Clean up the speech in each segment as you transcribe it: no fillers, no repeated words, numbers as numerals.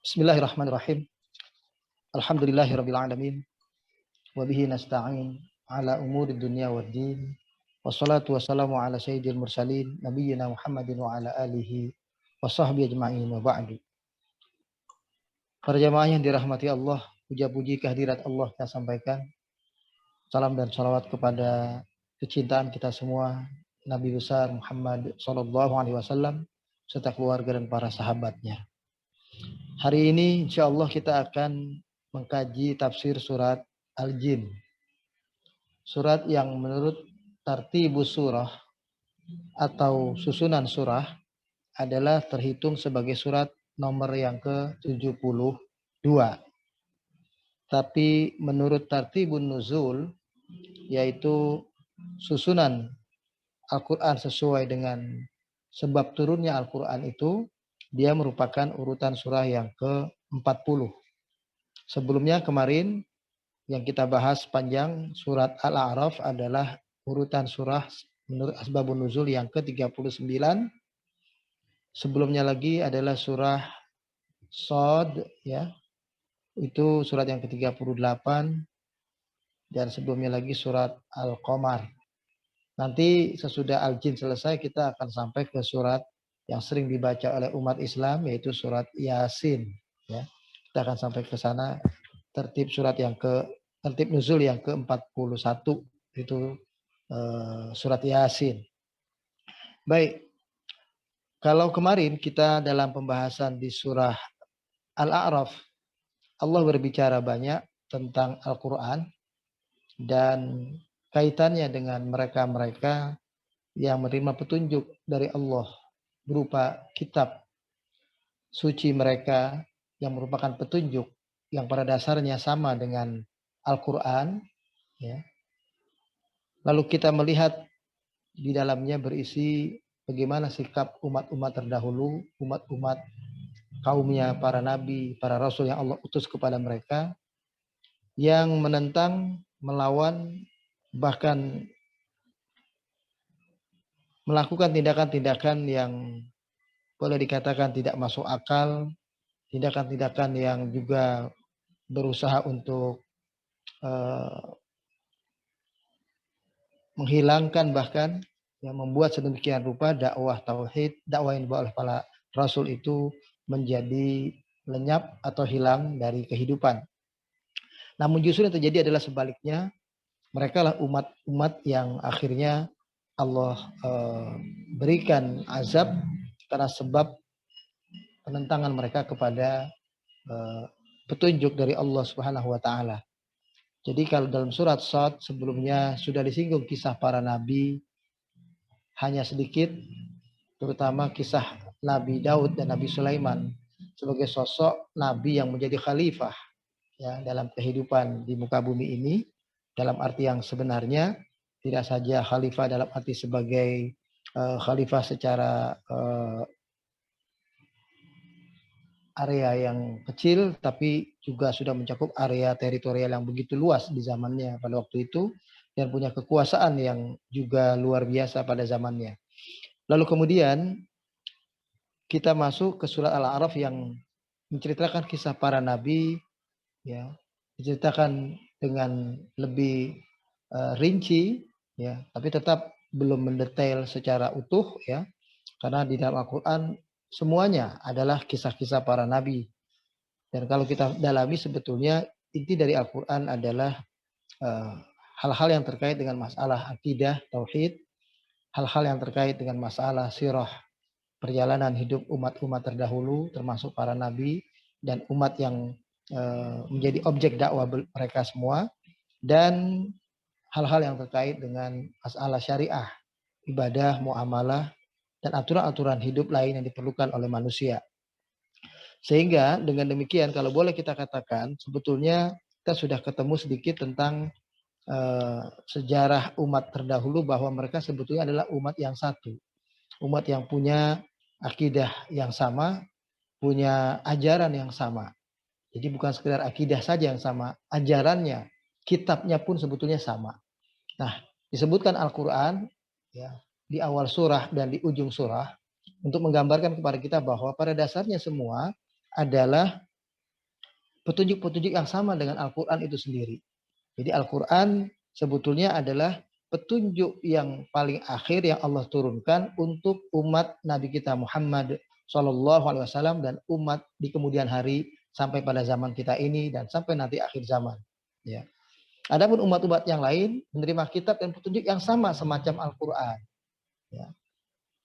Bismillahirrahmanirrahim. Alhamdulillahirabbil alamin wa bihi nasta'in ala umuri dunya waddin. Wassalatu wassalamu ala sayyidil mursalin nabiyyina Muhammadin wa ala alihi wa sahbihi ajma'in wa ba'du. Para jamaah yang dirahmati Allah, puja-puji kehadirat Allah kita sampaikan. Salam dan salawat kepada kecintaan kita semua, Nabi besar Muhammad sallallahu alaihi wasallam serta keluarga dan para sahabatnya. Hari ini insya Allah kita akan mengkaji tafsir surat Al-Jin. Surat yang menurut tartibus surah atau susunan surah adalah terhitung sebagai surat nomor yang ke-72. Tapi menurut tartibun nuzul, yaitu susunan Al-Quran sesuai dengan sebab turunnya Al-Quran itu, dia merupakan urutan surah yang ke-40. Sebelumnya kemarin yang kita bahas panjang surat Al-A'raf adalah urutan surah menurut asbabun nuzul yang ke-39. Sebelumnya lagi adalah surah Shad, ya. Itu surat yang ke-38, dan sebelumnya lagi surat Al-Qamar. Nanti sesudah Al-Jin selesai kita akan sampai ke surat yang sering dibaca oleh umat Islam, yaitu surat Yasin, ya. Kita akan sampai ke sana. Tertib nuzul yang ke-41 itu surat Yasin. Baik. Kalau kemarin kita dalam pembahasan di surah Al-A'raf, Allah berbicara banyak tentang Al-Quran dan kaitannya dengan mereka-mereka yang menerima petunjuk dari Allah berupa kitab suci mereka yang merupakan petunjuk yang pada dasarnya sama dengan Al-Quran, ya. Lalu kita melihat di dalamnya berisi bagaimana sikap umat-umat terdahulu, umat-umat kaumnya para nabi, para rasul yang Allah utus kepada mereka, yang menentang, melawan, bahkan melakukan tindakan-tindakan yang boleh dikatakan tidak masuk akal, tindakan-tindakan yang juga berusaha untuk menghilangkan bahkan yang membuat sedemikian rupa dakwah tauhid, dakwah yang dibawa oleh para rasul itu menjadi lenyap atau hilang dari kehidupan. Namun justru yang terjadi adalah sebaliknya. Mereka lah umat-umat yang akhirnya Allah berikan azab karena sebab penentangan mereka kepada petunjuk dari Allah Subhanahu wa taala. Jadi kalau dalam surat Shad sebelumnya sudah disinggung kisah para nabi hanya sedikit, terutama kisah Nabi Daud dan Nabi Sulaiman sebagai sosok nabi yang menjadi khalifah, ya, dalam kehidupan di muka bumi ini, dalam arti yang sebenarnya, tidak saja khalifah dalam arti sebagai khalifah secara area yang kecil, tapi juga sudah mencakup area teritorial yang begitu luas di zamannya pada waktu itu, dan punya kekuasaan yang juga luar biasa pada zamannya. Lalu kemudian kita masuk ke surat Al-A'raf yang menceritakan kisah para nabi, ya, diceritakan dengan lebih rinci, ya, tapi tetap belum mendetail secara utuh, ya, karena di dalam Al-Quran semuanya adalah kisah-kisah para nabi. Dan kalau kita dalami sebetulnya inti dari Al-Quran adalah hal-hal yang terkait dengan masalah akidah, tauhid, hal-hal yang terkait dengan masalah sirah, perjalanan hidup umat-umat terdahulu, termasuk para nabi dan umat yang menjadi objek dakwah mereka semua, dan hal-hal yang terkait dengan masalah syariah, ibadah, muamalah, dan aturan-aturan hidup lain yang diperlukan oleh manusia. Sehingga dengan demikian kalau boleh kita katakan sebetulnya kita sudah ketemu sedikit tentang sejarah umat terdahulu, bahwa mereka sebetulnya adalah umat yang satu. Umat yang punya akidah yang sama, punya ajaran yang sama. Jadi bukan sekedar akidah saja yang sama, ajarannya, kitabnya pun sebetulnya sama. Nah, disebutkan Al-Quran, ya, di awal surah dan di ujung surah untuk menggambarkan kepada kita bahwa pada dasarnya semua adalah petunjuk-petunjuk yang sama dengan Al-Quran itu sendiri. Jadi Al-Quran sebetulnya adalah petunjuk yang paling akhir yang Allah turunkan untuk umat Nabi kita Muhammad SAW dan umat di kemudian hari sampai pada zaman kita ini dan sampai nanti akhir zaman. Ya. Adapun umat-umat yang lain menerima kitab dan petunjuk yang sama semacam Al-Quran. Ya.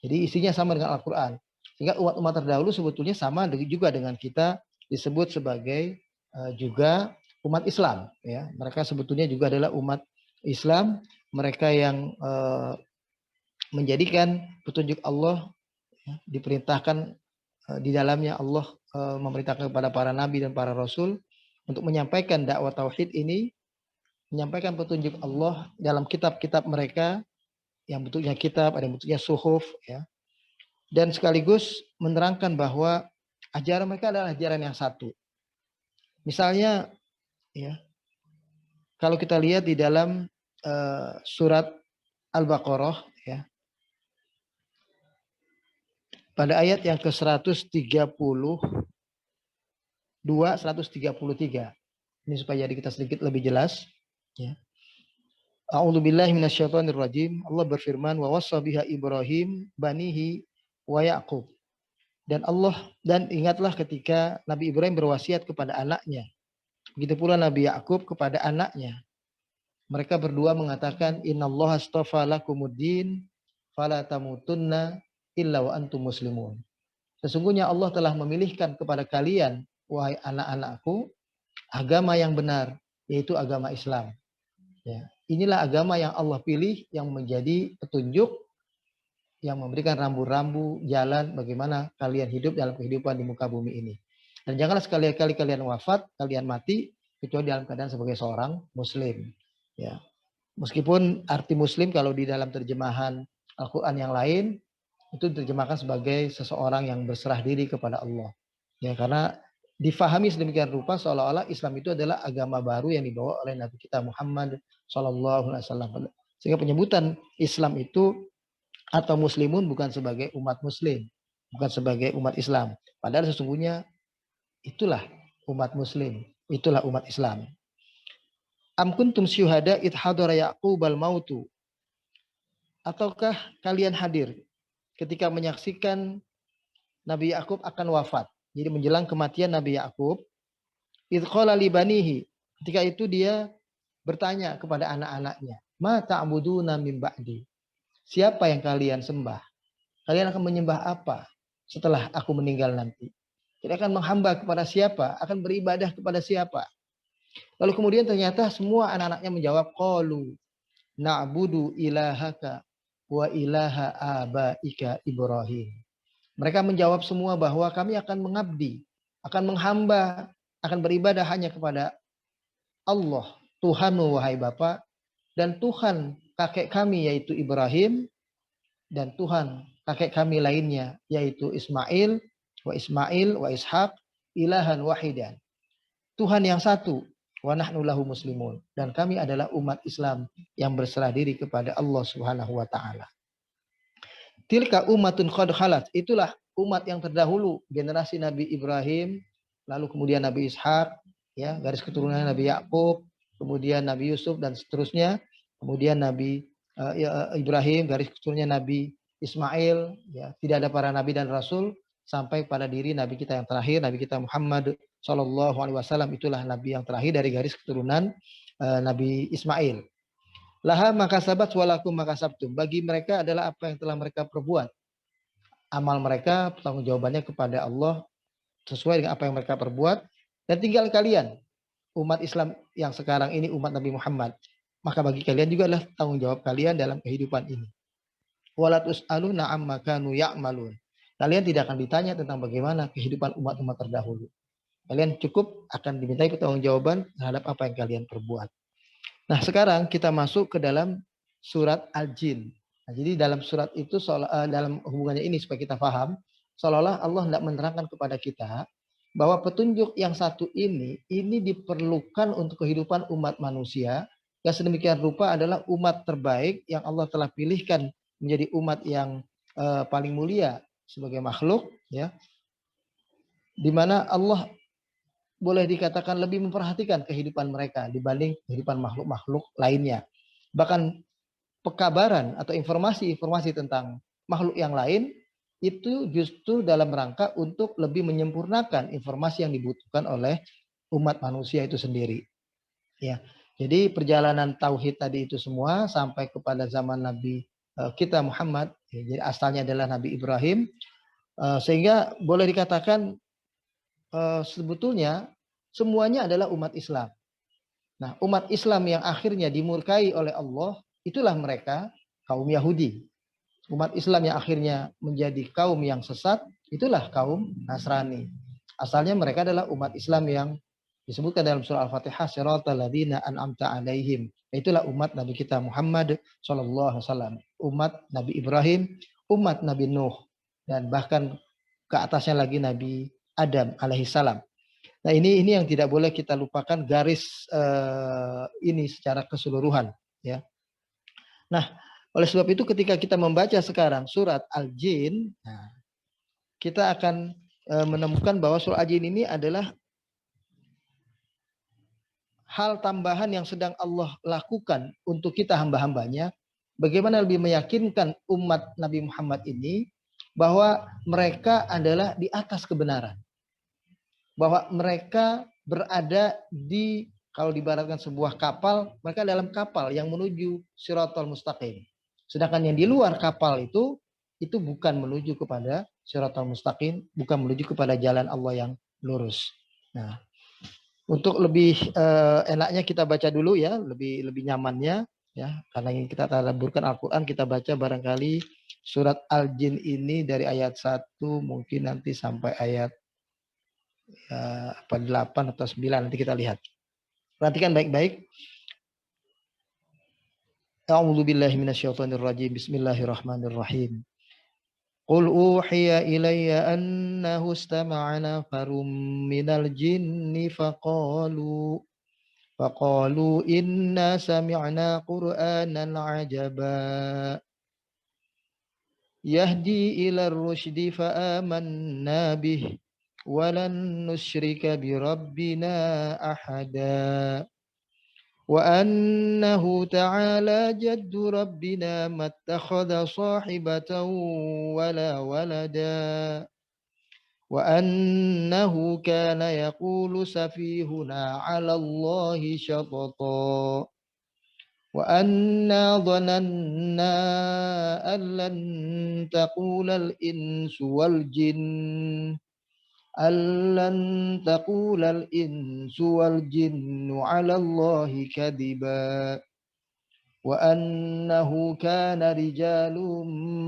Jadi isinya sama dengan Al-Quran. Sehingga umat-umat terdahulu sebetulnya sama juga dengan kita disebut sebagai juga umat Islam. Ya. Mereka sebetulnya juga adalah umat Islam. Mereka yang menjadikan petunjuk Allah ya, diperintahkan di dalamnya Allah memerintahkan kepada para nabi dan para rasul untuk menyampaikan dakwah tauhid ini, menyampaikan petunjuk Allah dalam kitab-kitab mereka yang bentuknya kitab, ada yang bentuknya suhuf ya. Dan sekaligus menerangkan bahwa ajaran mereka adalah ajaran yang satu. Misalnya ya, kalau kita lihat di dalam surat Al-Baqarah ya, pada ayat yang ke-132, 133. Ini supaya jadi kita sedikit lebih jelas ya. A'udzubillahi minasyaitonirrajim. Allah berfirman, wa wassa biha Ibrahim banihi wa Yaqub. Dan ingatlah ketika Nabi Ibrahim berwasiat kepada anaknya. Begitu pula Nabi Yaqub kepada anaknya. Mereka berdua mengatakan, innallaha astafa lakumuddin fala tamutunna illa wa antum muslimun. Sesungguhnya Allah telah memilihkan kepada kalian, wahai anak-anakku, agama yang benar, yaitu agama Islam. Ya. Inilah agama yang Allah pilih, yang menjadi petunjuk, yang memberikan rambu-rambu jalan bagaimana kalian hidup dalam kehidupan di muka bumi ini. Dan janganlah sekali-kali kalian wafat, kalian mati, kecuali dalam keadaan sebagai seorang muslim. Ya. Meskipun arti muslim kalau di dalam terjemahan Al-Quran yang lain, itu diterjemahkan sebagai seseorang yang berserah diri kepada Allah. Ya, karena difahami sedemikian rupa seolah-olah Islam itu adalah agama baru yang dibawa oleh Nabi kita Muhammad SAW. Sehingga penyebutan Islam itu atau muslimun bukan sebagai umat muslim, bukan sebagai umat Islam. Padahal sesungguhnya itulah umat muslim, itulah umat Islam. Am kuntum syuhada id hadara Yaqubal mautu. Ataukah kalian hadir ketika menyaksikan Nabi Yakub akan wafat? Jadi menjelang kematian Nabi Yakub, id qala li banihi, ketika itu dia bertanya kepada anak-anaknya, ma ta'buduna min ba'di? Siapa yang kalian sembah? Kalian akan menyembah apa setelah aku meninggal nanti? Kalian akan menghamba kepada siapa? Akan beribadah kepada siapa? Lalu kemudian ternyata semua anak-anaknya menjawab, qalu na'budu ilahaka wa ilaha abaika Ibrahim. Mereka menjawab semua bahwa kami akan mengabdi, akan menghamba, akan beribadah hanya kepada Allah, Tuhanmu wahai Bapa, dan Tuhan kakek kami yaitu Ibrahim, dan Tuhan kakek kami lainnya yaitu Ismail wa Ishaq ilahan wahidan. Tuhan yang satu, wa nahnu lahu muslimun, dan kami adalah umat Islam yang berserah diri kepada Allah Subhanahu wa taala. Tilka ummatun qad khalat, itulah umat yang terdahulu, generasi Nabi Ibrahim, lalu kemudian Nabi Ishaq, ya, garis keturunan Nabi Yakub, kemudian Nabi Yusuf dan seterusnya, kemudian Nabi Ibrahim, garis keturunannya Nabi Ismail, ya, tidak ada para nabi dan rasul sampai pada diri Nabi kita yang terakhir, Nabi kita Muhammad Shallallahu Alaihi Wasallam, itulah Nabi yang terakhir dari garis keturunan Nabi Ismail. Laha makasabat walakum makasabtum. Bagi mereka adalah apa yang telah mereka perbuat. Amal mereka, tanggung jawabannya kepada Allah sesuai dengan apa yang mereka perbuat. Dan tinggal kalian, umat Islam yang sekarang ini, umat Nabi Muhammad. Maka bagi kalian juga adalah tanggung jawab kalian dalam kehidupan ini. Wala tus'aluna amma kanu ya'malun. Kalian tidak akan ditanya tentang bagaimana kehidupan umat-umat terdahulu. Kalian cukup akan dimintai pertanggungjawaban terhadap apa yang kalian perbuat. Nah, sekarang kita masuk ke dalam surat Al-Jin. Nah, jadi dalam surat itu dalam hubungannya ini supaya kita paham, seolah-olah Allah tidak menerangkan kepada kita bahwa petunjuk yang satu ini diperlukan untuk kehidupan umat manusia yang sedemikian rupa adalah umat terbaik yang Allah telah pilihkan menjadi umat yang paling mulia sebagai makhluk, ya, di mana Allah boleh dikatakan lebih memperhatikan kehidupan mereka dibanding kehidupan makhluk-makhluk lainnya. Bahkan pekabaran atau informasi-informasi tentang makhluk yang lain itu justru dalam rangka untuk lebih menyempurnakan informasi yang dibutuhkan oleh umat manusia itu sendiri. Ya, jadi perjalanan tauhid tadi itu semua sampai kepada zaman Nabi kita Muhammad, ya, jadi asalnya adalah Nabi Ibrahim, sehingga boleh dikatakan sebetulnya semuanya adalah umat Islam. Nah, umat Islam yang akhirnya dimurkai oleh Allah, itulah mereka kaum Yahudi. Umat Islam yang akhirnya menjadi kaum yang sesat, itulah kaum Nasrani. Asalnya mereka adalah umat Islam yang disebutkan dalam surah Al-Fatihah, siratal ladzina an'amta alaihim. Itulah umat Nabi kita Muhammad sallallahu alaihi wasallam, umat Nabi Ibrahim, umat Nabi Nuh, dan bahkan ke atasnya lagi Nabi Adam alaihissalam. Nah, ini yang tidak boleh kita lupakan garis ini secara keseluruhan, ya. Nah, oleh sebab itu ketika kita membaca sekarang surat Al-Jin, nah, kita akan menemukan bahwa surat Al-Jin ini adalah hal tambahan yang sedang Allah lakukan untuk kita hamba-hambanya. Bagaimana lebih meyakinkan umat Nabi Muhammad ini bahwa mereka adalah di atas kebenaran. Bahwa mereka berada di, kalau dibaratkan sebuah kapal, mereka dalam kapal yang menuju Shiratal Mustaqim. Sedangkan yang di luar kapal itu bukan menuju kepada Shiratal Mustaqim, bukan menuju kepada jalan Allah yang lurus. Nah, untuk lebih enaknya kita baca dulu ya, lebih nyamannya ya, karena ingin kita tadabburkan Al-Qur'an, kita baca barangkali surat Al-Jin ini dari ayat 1 mungkin nanti sampai ayat 8 atau 9, nanti kita lihat. Perhatikan baik-baik. A'udzu billahi minasyaitonir rajim. Bismillahirrahmanirrahim. Qul uhiya ilayya annahu istama'a nafarum minal jinni faqalu inna sami'na qur'anan 'ajaba yahdi ila ar-rusydi fa amanna bih walan nusyrika bi rabbina ahada wa annahu ta'ala jaddu rabbina mattakhadha sahibatan wala walada wa annahu kana yaqulu safihuna 'ala Allahi syatata wa anna dhananna an lan taqula al-insu wal jinn أَلَّن تَقُولَ الْإِنسُ وَالْجِنُّ عَلَى اللَّهِ كَذِبًا وَأَنَّهُ كَانَ رِجَالٌ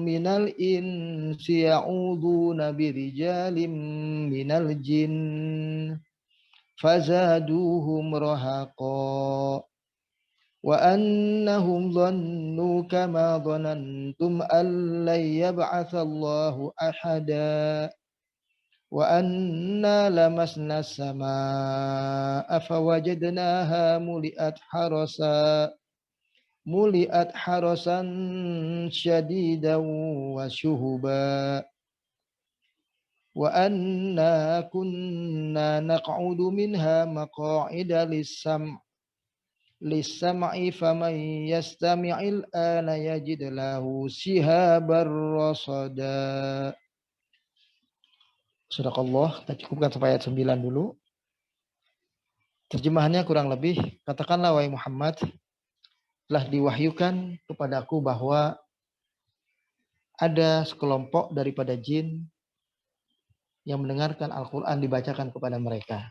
مِّنَ الْإِنسِ يَعُوذُونَ بِرِجَالٍ مِّنَ الْجِنِّ فَزَادُوهُمْ رَهَقًا وَأَنَّهُمْ ظَنُّوا كَمَا ظَنَنتُمْ أَن لَّن يَبْعَثَ اللَّهُ أَحَدًا وَأَنَّا لَمَسْنَا السَّمَاءَ فَوَجَدْنَاهَا مُلِئَتْ حَرَسًا شَدِيدًا وَشُهُبًا وَأَنَّا كُنَّا نَقْعُدُ مِنْهَا مَقَاعِدَ لِلسَّمْعِ فَمَنْ يَسْتَمِعِ الْآنَ يَجِدْ لَهُ شِهَابًا رَصَدًا. Sadaqallah, kita cukupkan sampai ayat 9 dulu. Terjemahannya kurang lebih, katakanlah wahai Muhammad, telah diwahyukan kepadaku bahwa ada sekelompok daripada jin yang mendengarkan Al-Quran dibacakan kepada mereka.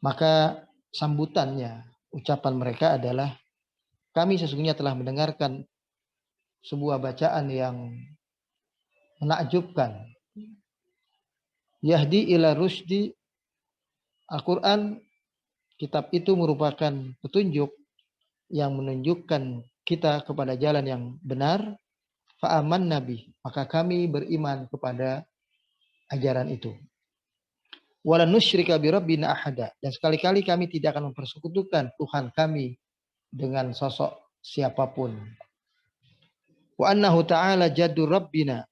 Maka sambutannya, ucapan mereka adalah, kami sesungguhnya telah mendengarkan sebuah bacaan yang menakjubkan. Yahdi ila rusdi, Al-Quran, kitab itu merupakan petunjuk yang menunjukkan kita kepada jalan yang benar. Fa'aman nabi, maka kami beriman kepada ajaran itu. Walan nusyrika bi rabbina ahada, dan sekali-kali kami tidak akan mempersekutukan Tuhan kami dengan sosok siapapun. Wa annahu ta'ala jaddu rabbina,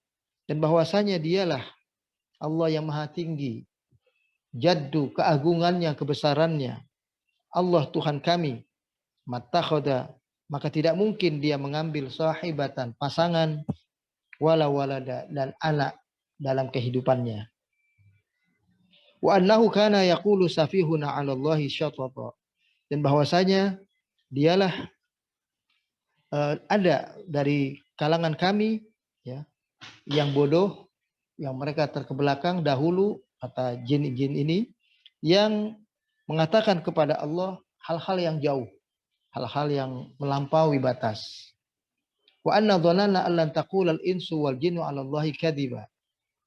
dan bahwasanya dialah Allah yang maha tinggi, jaddu, keagungannya, kebesarannya, Allah Tuhan kami, mattakhadha, maka tidak mungkin dia mengambil sahibatan, pasangan, wala walada, dan anak dalam kehidupannya. Wa annahu kana yaqulu safihuna 'ala Allahi syatata, dan bahwasanya dialah ada dari kalangan kami ya yang bodoh, yang mereka terkebelakang dahulu, kata jin-jin ini, yang mengatakan kepada Allah hal-hal yang jauh, hal-hal yang melampaui batas. Wa anna dhananna allan taqulal insu wal jinnu 'ala Allahi kadziba,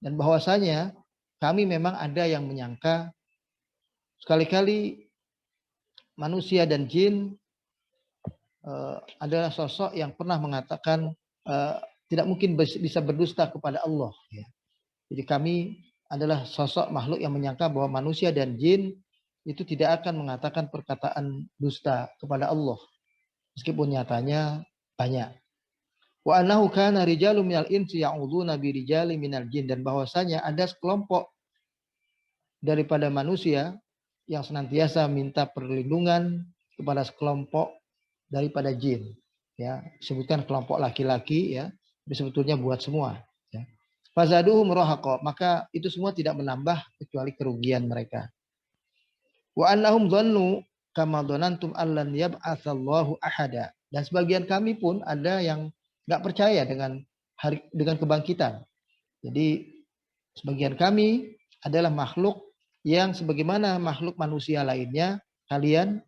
dan bahwasanya kami memang ada yang menyangka sekali-kali manusia dan jin adalah sosok yang pernah mengatakan tidak mungkin bisa berdusta kepada Allah. Ya. Jadi kami adalah sosok makhluk yang menyangka bahwa manusia dan jin itu tidak akan mengatakan perkataan dusta kepada Allah, meskipun nyatanya banyak. Wa annahu kana rijalun minal insi ya'udzuuna bi rijalin minal jin, dan bahwasanya ada sekelompok daripada manusia yang senantiasa minta perlindungan kepada sekelompok daripada jin. Ya, sebutkan kelompok laki-laki ya, tapi sebetulnya buat semua. Ya. Fazaduhum rahaqa, maka itu semua tidak menambah kecuali kerugian mereka. Wa annahum dhannu kama dhanantum allan yab'atsallahu ahada, dan sebagian kami pun ada yang nggak percaya dengan kebangkitan. Jadi sebagian kami adalah makhluk yang sebagaimana makhluk manusia lainnya, kalian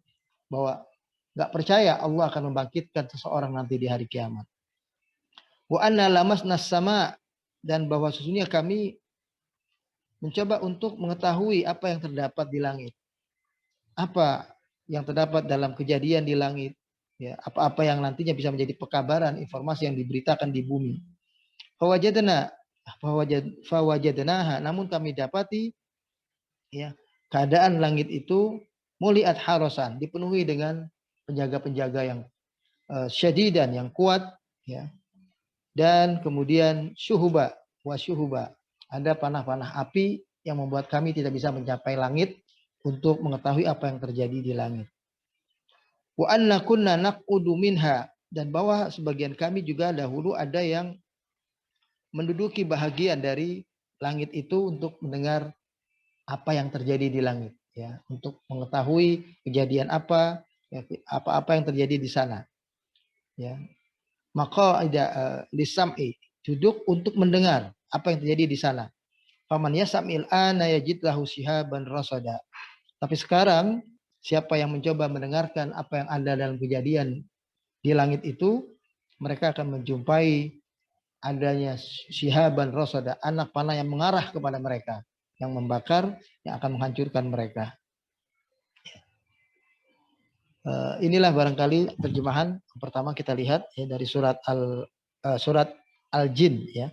bahwa nggak percaya Allah akan membangkitkan seseorang nanti di hari kiamat. Wa anna lamasnas sama, dan bahwa sesungguhnya kami mencoba untuk mengetahui apa yang terdapat di langit, apa yang terdapat dalam kejadian di langit, ya, apa-apa yang nantinya bisa menjadi pekabaran, informasi yang diberitakan di bumi. Fawajadnaha, namun kami dapati ya keadaan langit itu muliat harasan, dipenuhi dengan penjaga-penjaga yang syadidan, yang kuat ya, dan kemudian syuhuba, ada panah-panah api yang membuat kami tidak bisa mencapai langit untuk mengetahui apa yang terjadi di langit. Wa anna kunna naq'udu minha, dan bahwa sebagian kami juga dahulu ada yang menduduki bahagian dari langit itu untuk mendengar apa yang terjadi di langit ya, untuk mengetahui kejadian apa ya, apa-apa yang terjadi di sana ya. Maka ada lisam'i, duduk untuk mendengar apa yang terjadi di sana. Faman yasamil ana yajid lahu shihaban rasada, tapi sekarang siapa yang mencoba mendengarkan apa yang ada dalam kejadian di langit itu, mereka akan menjumpai adanya shihaban rasada, anak panah yang mengarah kepada mereka, yang membakar, yang akan menghancurkan mereka. Inilah barangkali terjemahan pertama kita lihat ya, dari surat Al-Jin ya.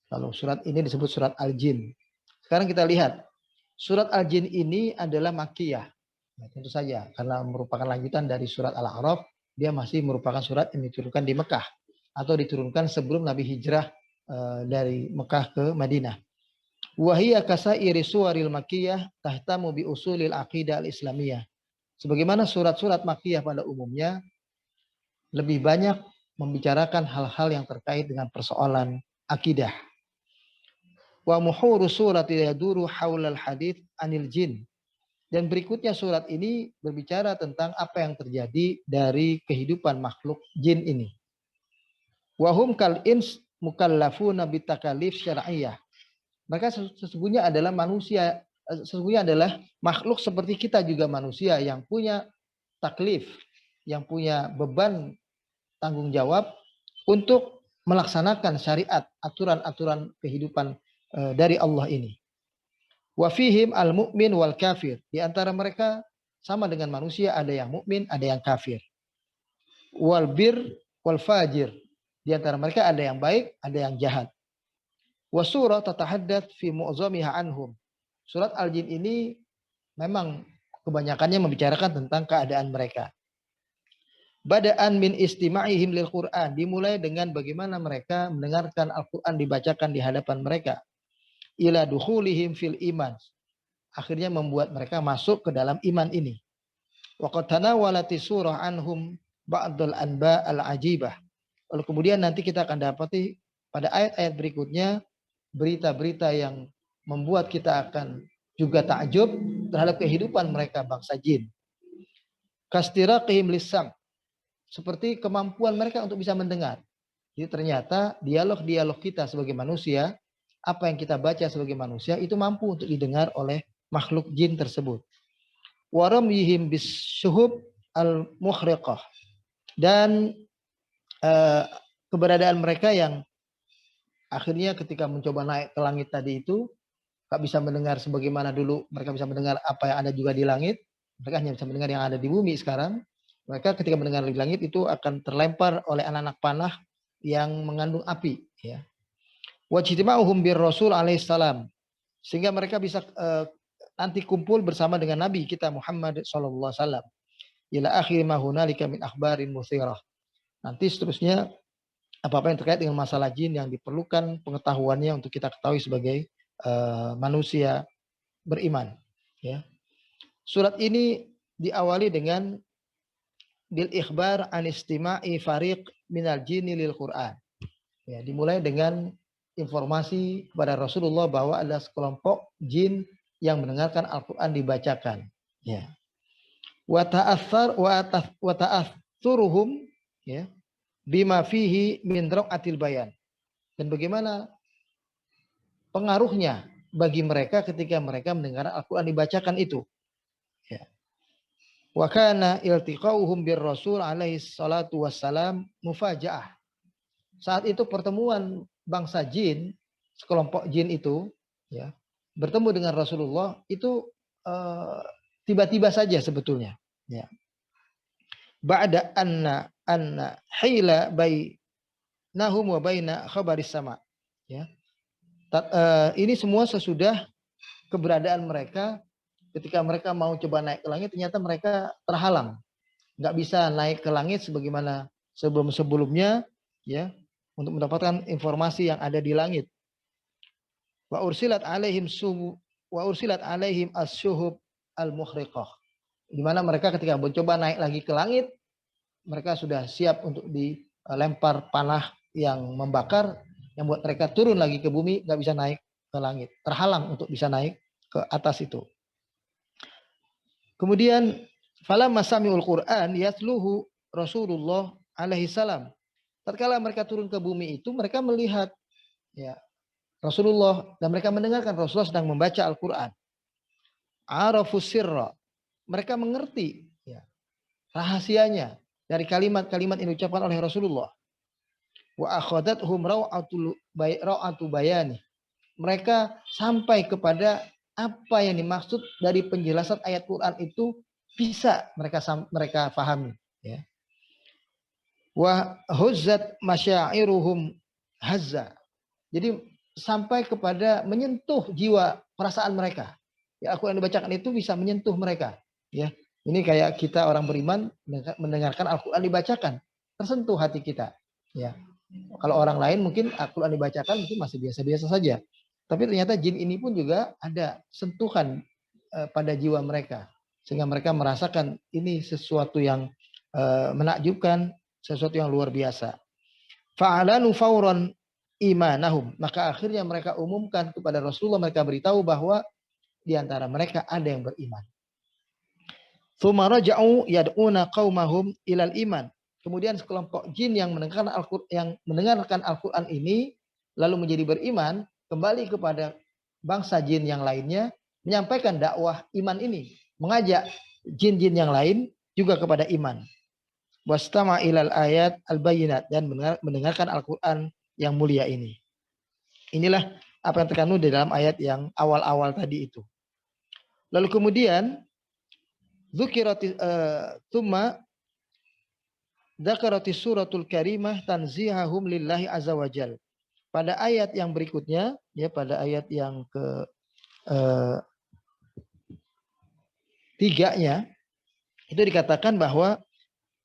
Kalau surat ini disebut surat Al-Jin. Sekarang kita lihat surat Al-Jin ini adalah Makkiyah. Nah, tentu saja karena merupakan lanjutan dari surat Al-A'raf, dia masih merupakan surat yang diturunkan di Mekah atau diturunkan sebelum Nabi hijrah dari Mekah ke Madinah. Wahiyya kasairi suwaril Makkiyah tahtamu bi usulil aqidah al-islamiyah. Sebagaimana surat-surat Makkiyah pada umumnya lebih banyak membicarakan hal-hal yang terkait dengan persoalan akidah. Wa muhuru surat yaduru haulal hadits anil jin. Dan berikutnya surat ini berbicara tentang apa yang terjadi dari kehidupan makhluk jin ini. Wa hum kal ins mukallafuna bitakalif syar'iyyah. Mereka sesungguhnya adalah manusia, sesungguhnya adalah makhluk seperti kita juga manusia yang punya taklif, yang punya beban tanggung jawab untuk melaksanakan syariat, aturan-aturan kehidupan dari Allah ini. Wa fihim al-mu'min wal kafir. Di antara mereka sama dengan manusia, ada yang mukmin, ada yang kafir. Wal bir wal fajir. Di antara mereka ada yang baik, ada yang jahat. Wa surah tatahaddath fi mu'zamiha anhum. Surat Al-Jin ini memang kebanyakannya membicarakan tentang keadaan mereka. Bada'an min istima'ihim lil Qur'an, dimulai dengan bagaimana mereka mendengarkan Al-Qur'an dibacakan di hadapan mereka. Ila dukhulihim fil iman, akhirnya membuat mereka masuk ke dalam iman ini. Wa qad tanawalati surah anhum ba'dul anba al-ajibah. Lalu kemudian nanti kita akan dapati pada ayat-ayat berikutnya berita-berita yang membuat kita akan juga takjub terhadap kehidupan mereka bangsa jin. Kastiraqihim lisam, seperti kemampuan mereka untuk bisa mendengar. Jadi ternyata dialog-dialog kita sebagai manusia, apa yang kita baca sebagai manusia itu mampu untuk didengar oleh makhluk jin tersebut. Waramyihim bisyuhub al-mukhriqah, dan keberadaan mereka yang akhirnya ketika mencoba naik ke langit tadi itu gak bisa mendengar sebagaimana dulu mereka bisa mendengar apa yang ada juga di langit. Mereka hanya bisa mendengar yang ada di bumi sekarang. Mereka ketika mendengar di langit itu akan terlempar oleh anak-anak panah yang mengandung api, ya. Wajtima'uhum bir Rasul alaihissalam, sehingga mereka bisa nanti kumpul bersama dengan Nabi kita Muhammad sallallahu alaihi wasallam. Ila akhir ma hunalika min akhbarin muthirah. Nanti seterusnya apa-apa yang terkait dengan masalah jin yang diperlukan pengetahuannya untuk kita ketahui sebagai manusia beriman, ya. Surat ini diawali dengan bil ikhbar an istima'i fariq minal jinni lil Qur'an. Ya, dimulai dengan informasi kepada Rasulullah bahwa ada sekelompok jin yang mendengarkan Al-Qur'an dibacakan, ya. Wa ta'athuruhum, ya, bima fihi min ra'atil bayan. Dan bagaimana pengaruhnya bagi mereka ketika mereka mendengar Al-Qur'an dibacakan itu, ya. Wa kana iltiqauhum bir Rasul alaihi salatu wassalam mufaja'ah. Saat itu pertemuan bangsa jin, sekelompok jin itu, ya, bertemu dengan Rasulullah itu tiba-tiba saja sebetulnya, ya. Ba'da anna hila bainahum wa baina khabaris sama, ya. Ini semua sesudah keberadaan mereka ketika mereka mau coba naik ke langit, ternyata mereka terhalang, nggak bisa naik ke langit sebagaimana sebelum-sebelumnya, ya, untuk mendapatkan informasi yang ada di langit. Wa ursilat alaihim as-syuhub al-mukhriqah. Di mana mereka ketika mencoba naik lagi ke langit, mereka sudah siap untuk dilempar panah yang membakar, yang buat mereka turun lagi ke bumi, nggak bisa naik ke langit, terhalang untuk bisa naik ke atas itu. Kemudian falamma sami'ul Qur'an yatluhu Rasulullah alaihi salam. Tatkala mereka turun ke bumi itu, mereka melihat, ya, Rasulullah, dan mereka mendengarkan Rasulullah sedang membaca Al-Qur'an. Arafus sirra, mereka mengerti, ya, rahasianya dari kalimat-kalimat yang diucapkan oleh Rasulullah. Wa akhadathum ra'atu bayani, mereka sampai kepada apa yang dimaksud dari penjelasan ayat Quran itu bisa mereka pahami, ya. Wa huzzat masyairuhum hazza, jadi sampai kepada menyentuh jiwa perasaan mereka, ya. Al-Quran dibacakan itu bisa menyentuh mereka, ya. Ini kayak kita orang beriman mendengarkan Al-Quran dibacakan, tersentuh hati kita, ya. Kalau orang lain mungkin Al-Quran dibacakan mungkin masih biasa-biasa saja, tapi ternyata jin ini pun juga ada sentuhan pada jiwa mereka, sehingga mereka merasakan ini sesuatu yang menakjubkan, sesuatu yang luar biasa. Fa'alanu fauran imanahum, maka akhirnya mereka umumkan kepada Rasulullah, mereka beritahu bahwa di antara mereka ada yang beriman. Tsumma raja'u yad'una qaumahum ilal iman. Kemudian sekelompok jin yang mendengarkan Al-Qur'an ini lalu menjadi beriman, kembali kepada bangsa jin yang lainnya, menyampaikan dakwah iman ini, mengajak jin-jin yang lain juga kepada iman. Wastama ilal ayat al-bayyinat, dan mendengarkan Al-Qur'an yang mulia ini. Inilah apa yang terkandung di dalam ayat yang awal-awal tadi itu. Lalu kemudian tsumma dzakarati suratul karimah tanzihahum lillahi azza wajal. Pada ayat yang berikutnya, ya, pada ayat yang ke 3-nya itu dikatakan bahwa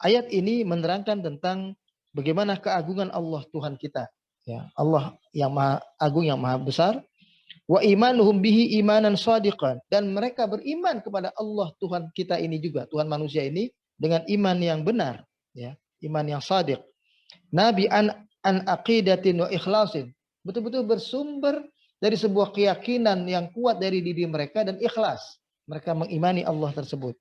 ayat ini menerangkan tentang bagaimana keagungan Allah Tuhan kita, ya. Allah yang maha agung, yang maha besar, Wa imanuhum bihi imanan shadiqan, dan mereka beriman kepada Allah Tuhan kita ini juga, Tuhan manusia ini, dengan iman yang benar, ya, iman yang shadiq. Nabi an aqidatin wa ikhlasin, betul-betul bersumber dari sebuah keyakinan yang kuat dari diri mereka dan ikhlas. Mereka mengimani Allah tersebut.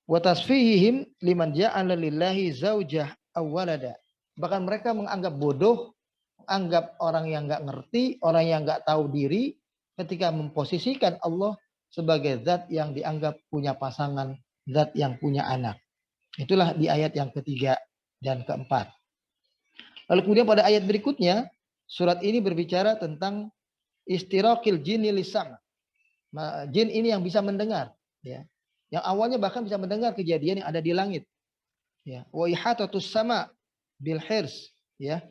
Wa tasfihihim liman ja'ala lillahi zaujah aw walada. Bahkan mereka menganggap bodoh, anggap orang yang nggak ngerti, orang yang nggak tahu diri ketika memposisikan Allah sebagai zat yang dianggap punya pasangan, zat yang punya anak. Itulah di ayat yang ketiga dan keempat. Lalu kemudian pada ayat berikutnya, surat ini berbicara tentang istiraqil jinni lisam. Jin ini yang bisa mendengar, ya. Yang awalnya bahkan bisa mendengar kejadian yang ada di langit. Ya, wa ihatatus sama bil hirs, ya,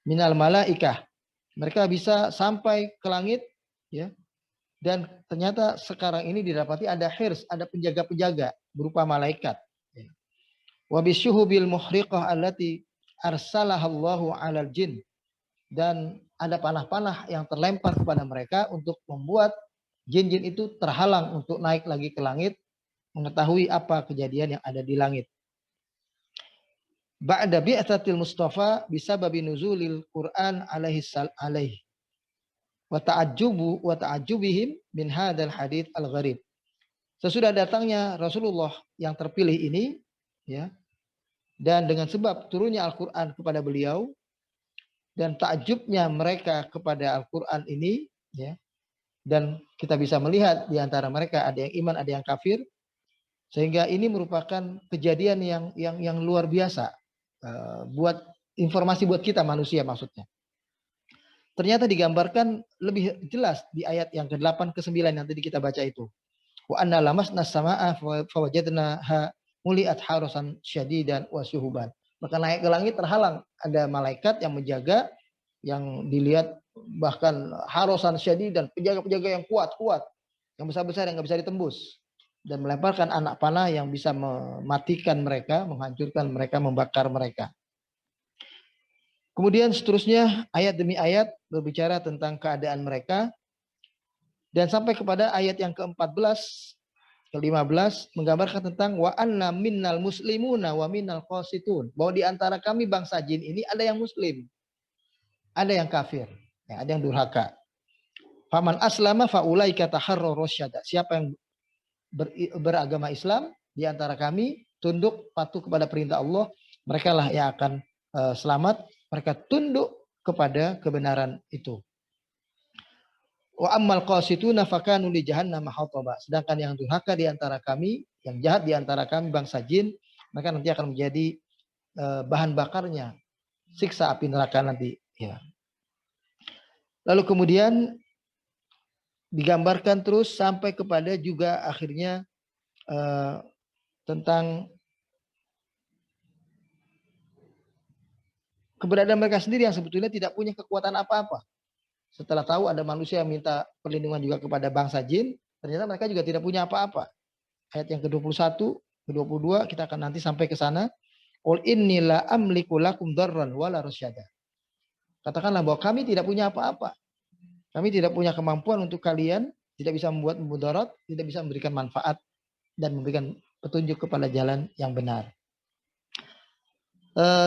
minal malaikah. Mereka bisa sampai ke langit, ya. Dan ternyata sekarang ini didapati ada hirs, ada penjaga-penjaga berupa malaikat. Wa bisyuhubil muhriqah allati arsalahallahu 'alal jin. Dan ada panah-panah yang terlempar kepada mereka untuk membuat jin-jin itu terhalang untuk naik lagi ke langit, mengetahui apa kejadian yang ada di langit. Ba'da bi'tsatil Mustafa bisababi nuzulil Quran alaihi wa ta'ajjubihim min hadzal hadits al-gharib. Sesudah datangnya Rasulullah yang terpilih ini, ya, dan dengan sebab turunnya Al-Qur'an kepada beliau dan takjubnya mereka kepada Al-Qur'an ini, ya. Dan kita bisa melihat di antara mereka ada yang iman, ada yang kafir. Sehingga ini merupakan kejadian yang luar biasa, buat informasi buat kita manusia maksudnya. Ternyata digambarkan lebih jelas di ayat yang ke-8 ke-9 yang tadi kita baca itu. Wa anna lamasna as-samaa'a fawajadnaha muli'at harasan syadidan wa syuhuban. Maka naik ke langit terhalang, ada malaikat yang menjaga, yang dilihat bahkan harasan syadidan, penjaga-penjaga yang kuat-kuat, yang besar-besar yang enggak bisa ditembus. Dan melemparkan anak panah yang bisa mematikan mereka, menghancurkan mereka, membakar mereka. Kemudian seterusnya ayat demi ayat berbicara tentang keadaan mereka. Dan sampai kepada ayat yang ke-14, ke-15 menggambarkan tentang wa anna minnal muslimuna wa minnal qasitun. Bahwa di antara kami bangsa jin ini ada yang muslim, ada yang kafir, ya, ada yang durhaka. Faman aslama faulaika taharraw rasyada. Siapa yang beragama Islam di antara kami, tunduk patuh kepada perintah Allah, mereka lah yang akan selamat. Mereka tunduk kepada kebenaran itu. Wa ammal qasituna fakanu li jahannam hataba. Sedangkan yang durhaka di antara kami, yang jahat di antara kami bangsa jin, mereka nanti akan menjadi bahan bakarnya siksa api neraka nanti, ya. Lalu kemudian digambarkan terus sampai kepada juga akhirnya tentang keberadaan mereka sendiri yang sebetulnya tidak punya kekuatan apa-apa. Setelah tahu ada manusia yang minta perlindungan juga kepada bangsa jin, ternyata mereka juga tidak punya apa-apa. Ayat yang ke-21, ke-22 kita akan nanti sampai ke sana. Qul inni la amliku lakum darran wala rasyada. Katakanlah bahwa kami tidak punya apa-apa. Kami tidak punya kemampuan untuk kalian, tidak bisa membuat mudarat, tidak bisa memberikan manfaat dan memberikan petunjuk kepada jalan yang benar.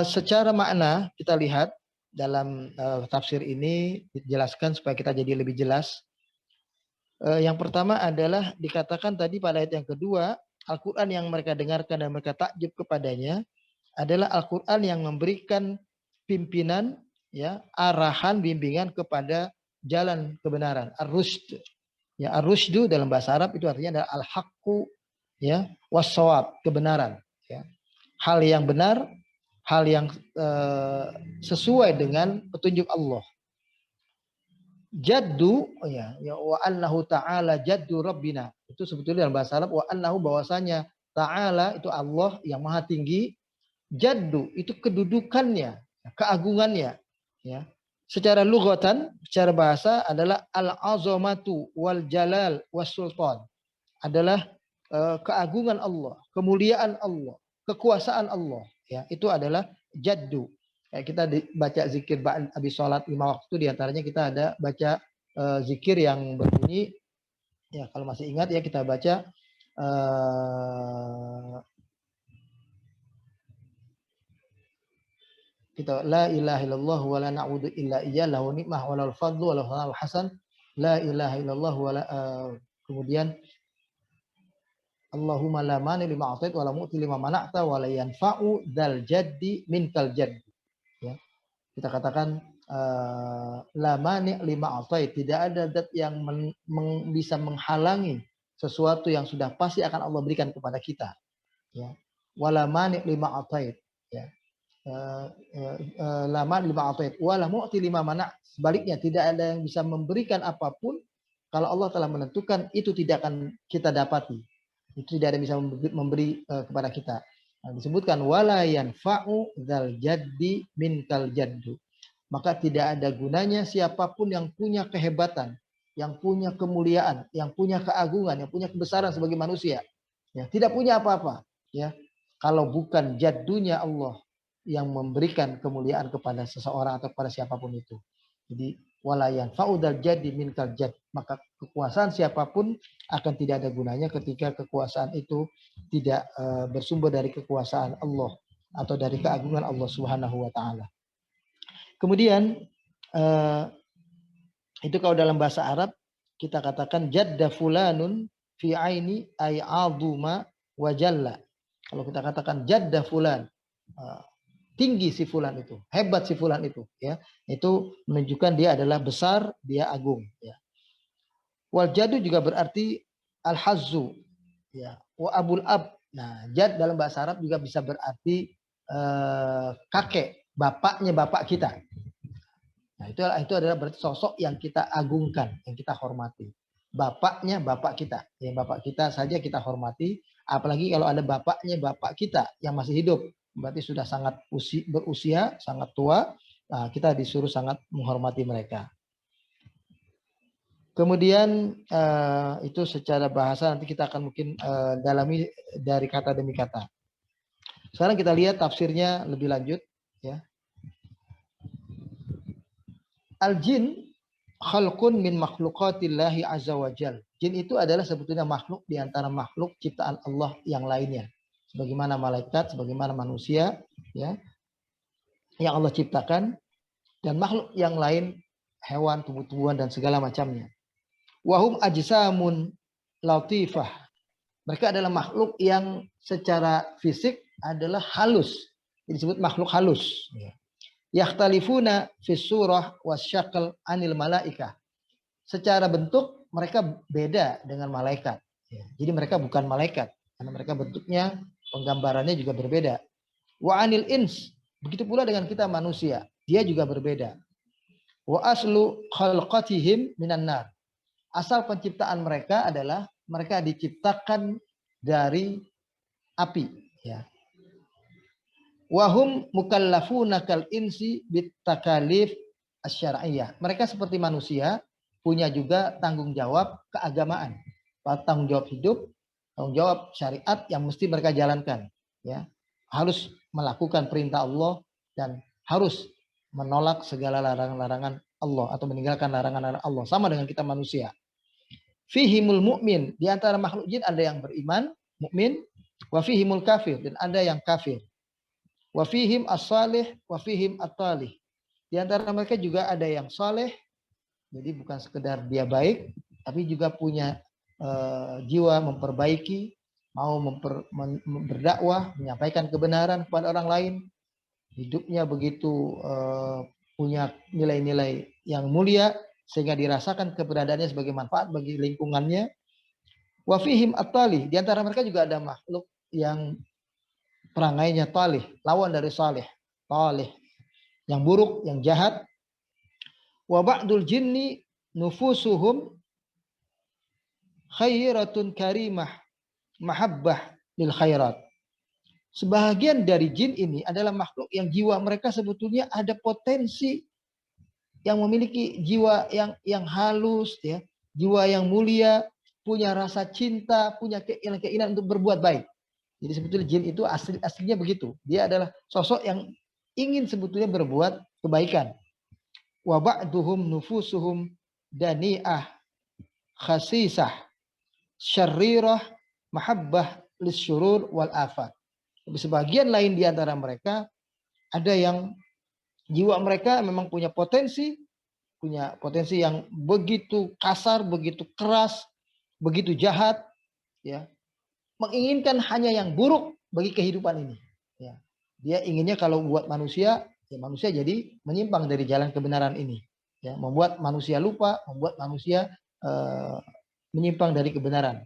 Secara makna kita lihat dalam tafsir ini dijelaskan supaya kita jadi lebih jelas. Yang pertama adalah dikatakan tadi pada ayat yang kedua, Al-Quran yang mereka dengarkan dan mereka takjub kepadanya adalah Al-Quran yang memberikan pimpinan, ya, arahan, bimbingan kepada jalan kebenaran, ar-rusyd. Ya, ar-rusydu dalam bahasa Arab itu artinya adalah al-haqqu, ya, was-shawab, kebenaran, ya. Hal yang benar, hal yang sesuai dengan petunjuk Allah. Jaddu, ya, wa annahu ta'ala jaddu rabbina. Itu sebetulnya dalam bahasa Arab wa annahu, bahwasanya ta'ala itu Allah yang maha tinggi, jaddu itu kedudukannya, keagungannya, ya. Secara lughatan, secara bahasa adalah al-azamatu wal jalal was sultan. Adalah keagungan Allah, kemuliaan Allah, kekuasaan Allah, ya. Itu adalah jaddu. Kayak kita baca zikir habis sholat 5 waktu, diantaranya kita ada baca zikir yang berbunyi, ya kalau masih ingat ya kita baca kita la ilaha illallah wa la na'budu illa iyyah lahu ni'mah wa lahul fadlu wa lahul hasan la ilaha illallah wa la, kemudian Allahumma la mani lima a'tait wa la mu'ti lima mana'ta wa la yanfa'u dzal jaddi minkal jaddi. Ya. Kita katakan la mani lima a'tait, tidak ada zat yang bisa menghalangi sesuatu yang sudah pasti akan Allah berikan kepada kita. Ya. Wa la mani lima a'tait. Ya. La mani lima a'tait wa la mu'ti lima mana'. Sebaliknya tidak ada yang bisa memberikan apapun kalau Allah telah menentukan itu tidak akan kita dapati. Itu tidak ada yang bisa memberi kepada kita. Nah, disebutkan wala yanfa'u dzal jaddi minkal jaddu. Maka tidak ada gunanya siapapun yang punya kehebatan, yang punya kemuliaan, yang punya keagungan, yang punya kebesaran sebagai manusia. Ya, tidak punya apa-apa, ya. Kalau bukan jaddunya Allah yang memberikan kemuliaan kepada seseorang atau kepada siapapun itu. Jadi wala yanfa'u dzal jaddi minkal jadd. Maka kekuasaan siapapun akan tidak ada gunanya ketika kekuasaan itu tidak bersumber dari kekuasaan Allah atau dari keagungan Allah Subhanahu wa taala. Kemudian itu kalau dalam bahasa Arab kita katakan jadda fulanun fi aini ay azuma wa jalla. Kalau kita katakan jadda fulan, tinggi si fulan itu, hebat si fulan itu, ya. Itu menunjukkan dia adalah besar, dia agung, ya. Wal jadu juga berarti al-hazzu, ya. Wa abul ab. Nah, jad dalam bahasa Arab juga bisa berarti kakek, bapaknya bapak kita. Nah, itu adalah berarti sosok yang kita agungkan, yang kita hormati. Bapaknya bapak kita, yang bapak kita saja kita hormati, apalagi kalau ada bapaknya bapak kita yang masih hidup, berarti sudah sangat berusia, sangat tua. Nah, kita disuruh sangat menghormati mereka. Kemudian itu secara bahasa nanti kita akan mungkin dalami dari kata demi kata. Sekarang kita lihat tafsirnya lebih lanjut, ya. Al-jin khalqun min makhluqatillahi azza wa jal. Jin itu adalah sebetulnya makhluk di antara makhluk ciptaan Allah yang lainnya. Sebagaimana malaikat, sebagaimana manusia, ya, yang Allah ciptakan, dan makhluk yang lain, hewan, tumbuh-tumbuhan dan segala macamnya. Wahum ajsamun latifah. Mereka adalah makhluk yang secara fisik adalah halus. Disebut makhluk halus. Yakhtalifuna fis surah wasyakl anil malaikah. Secara bentuk mereka beda dengan malaikat. Jadi mereka bukan malaikat karena mereka bentuknya, penggambarannya juga berbeda. Wa anil ins, begitu pula dengan kita manusia, dia juga berbeda. Wa aslu khalqatihim minan nar. Asal penciptaan mereka adalah mereka diciptakan dari api, ya. Wahum mukallafuna kal insi bit takalif asy-syar'iyyah. Mereka seperti manusia, punya juga tanggung jawab keagamaan, tanggung jawab hidup, tanggung jawab syariat yang mesti mereka jalankan, ya. Harus melakukan perintah Allah dan harus menolak segala larangan-larangan Allah atau meninggalkan larangan-larangan Allah, sama dengan kita manusia. Fihimul mu'min, di antara makhluk jin ada yang beriman, mukmin, wa fihimul kafir, dan ada yang kafir. Wa fihim as-salih, wa fihim at-talih. Di antara mereka juga ada yang saleh, jadi bukan sekedar dia baik, tapi juga punya jiwa memperbaiki, mau berdakwah, menyampaikan kebenaran kepada orang lain. Hidupnya begitu punya nilai-nilai yang mulia, sehingga dirasakan keberadaannya sebagai manfaat bagi lingkungannya. Wa fihim at-talih, di antara mereka juga ada makhluk yang perangainya talih, lawan dari salih, talih, yang buruk, yang jahat. Wa ba'dul jinni nufusuhum khairatun karimah mahabbah lil khairat. Sebahagian dari jin ini adalah makhluk yang jiwa mereka sebetulnya ada potensi yang memiliki jiwa yang halus, ya, jiwa yang mulia, punya rasa cinta, punya keinginan untuk berbuat baik. Jadi sebetulnya jin itu aslinya begitu. Dia adalah sosok yang ingin sebetulnya berbuat kebaikan. Wa ba'duhum nufusuhum dani'ah, khasisah, syarrirah, mahabbah lisyurur wal afat. Sebagian lain di antara mereka ada yang jiwa mereka memang punya potensi yang begitu kasar, begitu keras, begitu jahat, ya, menginginkan hanya yang buruk bagi kehidupan ini. Ya. Dia inginnya kalau buat manusia, ya manusia jadi menyimpang dari jalan kebenaran ini. Ya, membuat manusia lupa, membuat manusia menyimpang dari kebenaran.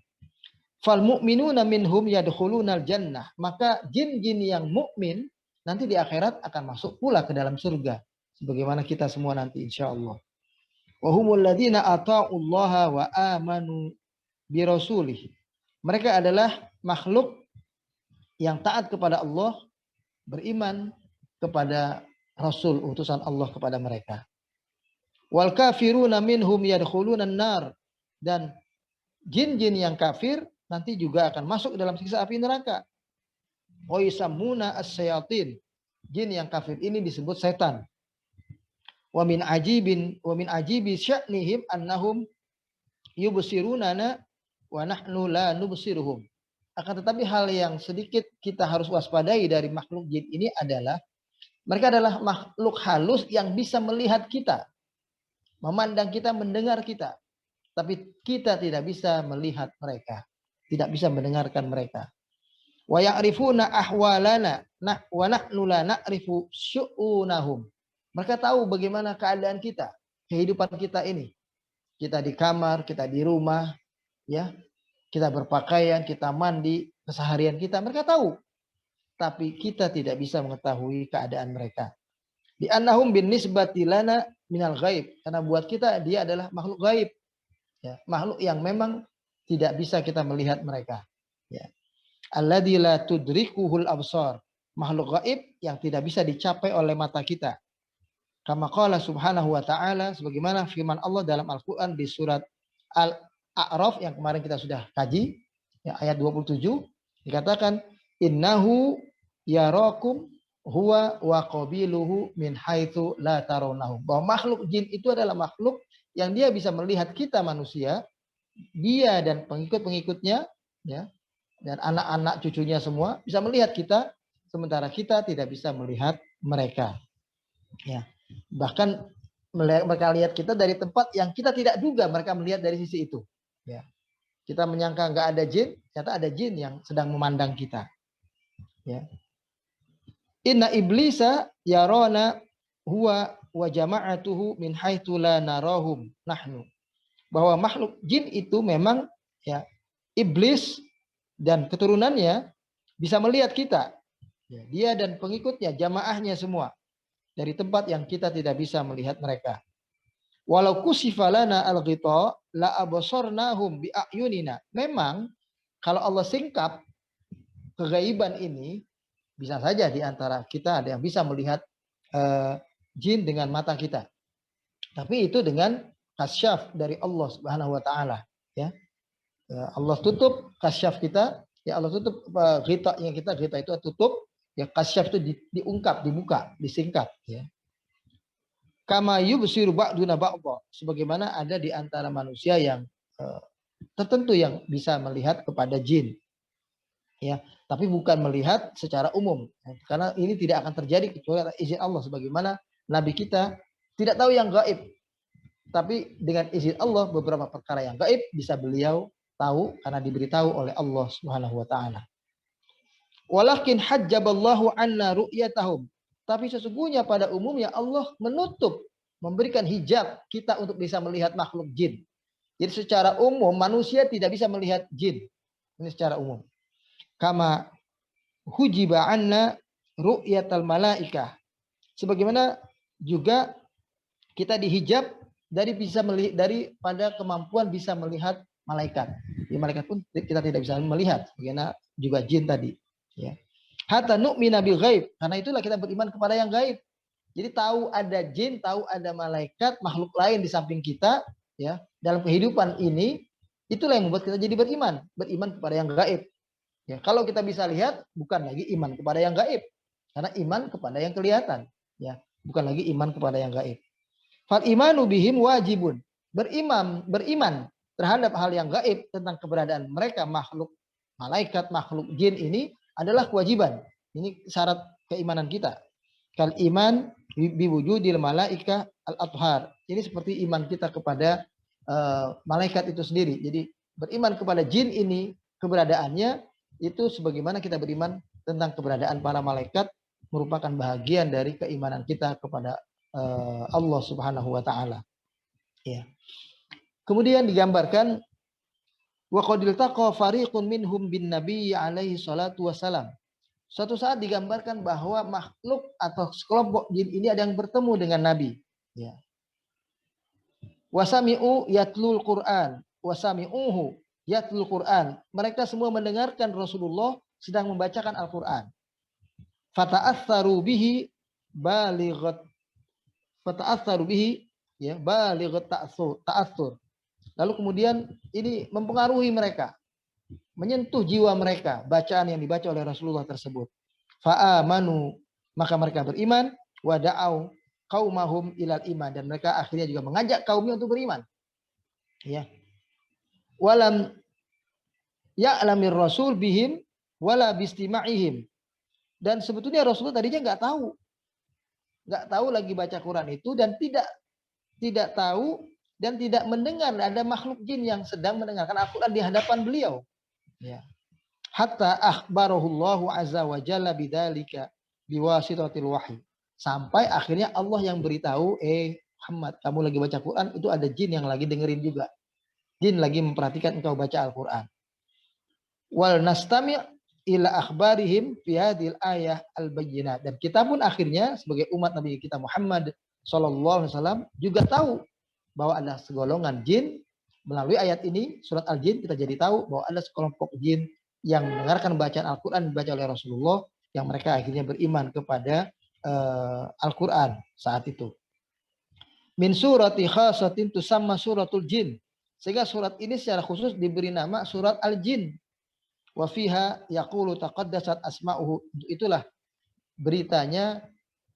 Fal mu'minuna minhum yadkhulunal jannah. Maka jin-jin yang mukmin nanti di akhirat akan masuk pula ke dalam surga. Sebagaimana kita semua nanti insyaallah. Wa humul ladzina ata'ullaha wa amanu bi rasulih. Mereka adalah makhluk yang taat kepada Allah, beriman kepada Rasul utusan Allah kepada mereka. Wal kafiruna minhum yadkhulunan nar. Dan jin-jin yang kafir nanti juga akan masuk ke dalam siksa api neraka. Wa yusammuna as-syayatin. Jin yang kafir ini disebut setan. Wa min ajibi sya'nihim annahum yubsirunana wa nahnu la nubsiruhum. Akan tetapi hal yang sedikit kita harus waspadai dari makhluk jin ini adalah mereka adalah makhluk halus yang bisa melihat kita, memandang kita, mendengar kita. Tapi kita tidak bisa melihat mereka, tidak bisa mendengarkan mereka. Wa ya'rifuna ahwalana wa nahnu la na'rifu syu'unahum. Mereka tahu bagaimana keadaan kita, kehidupan kita ini. Kita di kamar, kita di rumah, ya. Kita berpakaian, kita mandi, keseharian kita, mereka tahu. Tapi kita tidak bisa mengetahui keadaan mereka. Di annahum bin nisbati lana minal ghaib. Karena buat kita dia adalah makhluk gaib. Ya, makhluk yang memang tidak bisa kita melihat mereka. Ya. Alladzi la tudrikuhul absar. Makhluk gaib yang tidak bisa dicapai oleh mata kita. Kama qala subhanahu wa ta'ala, sebagaimana firman Allah dalam Al-Quran di surat Al-A'raf yang kemarin kita sudah kaji, ya, ayat 27, dikatakan, innahu yarakum huwa wa qabiluhu min haitsu la tarawnahu. Bahwa makhluk jin itu adalah makhluk yang dia bisa melihat kita manusia, dia dan pengikut-pengikutnya, ya, dan anak-anak cucunya semua bisa melihat kita, sementara kita tidak bisa melihat mereka. Ya. Bahkan mereka lihat kita dari tempat yang kita tidak duga mereka melihat dari sisi itu. Ya. Kita menyangka nggak ada jin, ternyata ada jin yang sedang memandang kita. Ya. Inna iblisa yarona huwa wa jama'atuhu min haitsu la narahum nahnu. Bahwa makhluk jin itu memang, ya, iblis dan keturunannya bisa melihat kita. Ya, dia dan pengikutnya, jamaahnya semua dari tempat yang kita tidak bisa melihat mereka. Walau kusifalana al-ghita la abasarnahum bi a'yunina. Memang kalau Allah singkap kegaiban ini, bisa saja di antara kita ada yang bisa melihat jin dengan mata kita. Tapi itu dengan kasyaf dari Allah Subhanahu wa taala, ya. Allah tutup kasyaf kita, ya, Allah tutup ghita yang kita, ghita itu tutup, ya, kasyaf itu diungkap, dibuka, disingkap, ya. Kama yubsiru ba'duna ba'dha, sebagaimana ada di antara manusia yang tertentu yang bisa melihat kepada jin. Ya, tapi bukan melihat secara umum. Karena ini tidak akan terjadi kecuali atas izin Allah, sebagaimana nabi kita tidak tahu yang gaib. Tapi dengan izin Allah beberapa perkara yang gaib bisa beliau tahu karena diberitahu oleh Allah Subhanahu wa taala. Walakin hajjaballahu anna ru'yatahum. Tapi sesungguhnya pada umumnya Allah menutup, memberikan hijab kita untuk bisa melihat makhluk jin. Jadi secara umum manusia tidak bisa melihat jin. Ini secara umum. Kama hujiba anna ru'yatal malaikah. Sebagaimana juga kita dihijab daripada kemampuan bisa melihat malaikat. Di malaikat pun kita tidak bisa melihat, bagaimana juga jin tadi, ya. Hatta nu'mina bil ghaib, karena itulah kita beriman kepada yang gaib. Jadi tahu ada jin, tahu ada malaikat, makhluk lain di samping kita, ya, dalam kehidupan ini, itulah yang membuat kita jadi beriman kepada yang gaib. Ya, kalau kita bisa lihat, bukan lagi iman kepada yang gaib, karena iman kepada yang kelihatan, ya, bukan lagi iman kepada yang gaib. Fal imanu bihim wajibun. beriman terhadap hal yang gaib tentang keberadaan mereka, makhluk malaikat, makhluk jin ini adalah kewajiban. Ini syarat keimanan kita. Kal iman biwujudil malaika al-athhar. Ini seperti iman kita kepada malaikat itu sendiri. Jadi beriman kepada jin ini, keberadaannya itu sebagaimana kita beriman tentang keberadaan para malaikat, merupakan bahagian dari keimanan kita kepada Allah Subhanahu wa taala. Ya. Kemudian digambarkan wa qad iltaqa fariqun minhum bin nabiy alaihi salatu wasalam. Suatu saat digambarkan bahwa makhluk atau sekelompok jin ini ada yang bertemu dengan Nabi. Ya. Wasami'u yatlul Qur'an, wasami'uhu yatlul Qur'an. Mereka semua mendengarkan Rasulullah sedang membacakan Al-Qur'an. Fata'atsaru bihi balighat ya balighat ta'assur. Lalu kemudian ini mempengaruhi mereka, menyentuh jiwa mereka, bacaan yang dibaca oleh Rasulullah tersebut. Fa'amanu, maka mereka beriman, wa da'au qaumahum ilal iman, dan mereka akhirnya juga mengajak kaumnya untuk beriman. Ya. Walam ya'lamir rasul bihim wala bistima'ihim. Dan sebetulnya Rasulullah tadinya nggak tahu lagi baca Quran itu, dan tidak tahu dan tidak mendengar ada makhluk jin yang sedang mendengarkan Al-Quran di hadapan beliau. Ya. Hatta akhbarahullahu azza wa jalla bidzalika biwasitatil wahyi. Sampai akhirnya Allah yang beritahu, Muhammad, kamu lagi baca Quran, itu ada jin yang lagi dengerin juga. Jin lagi memperhatikan engkau baca Al-Quran. Wal nastami' ila akhbarihim fi hadhil ayah al-bayyinat. Dan kita pun akhirnya sebagai umat Nabi kita Muhammad sallallahu alaihi wasallam juga tahu bahwa ada segolongan jin. Melalui ayat ini, surat Al-Jin, kita jadi tahu bahwa ada sekelompok jin yang mendengarkan bacaan Al-Quran dibaca oleh Rasulullah, yang mereka akhirnya beriman kepada Al-Quran saat itu. Min surati khasatin tusamma suratul jin. Sehingga surat ini secara khusus diberi nama surat Al-Jin. Wa fiha yaqulu taqaddasat asma'uhu. Itulah beritanya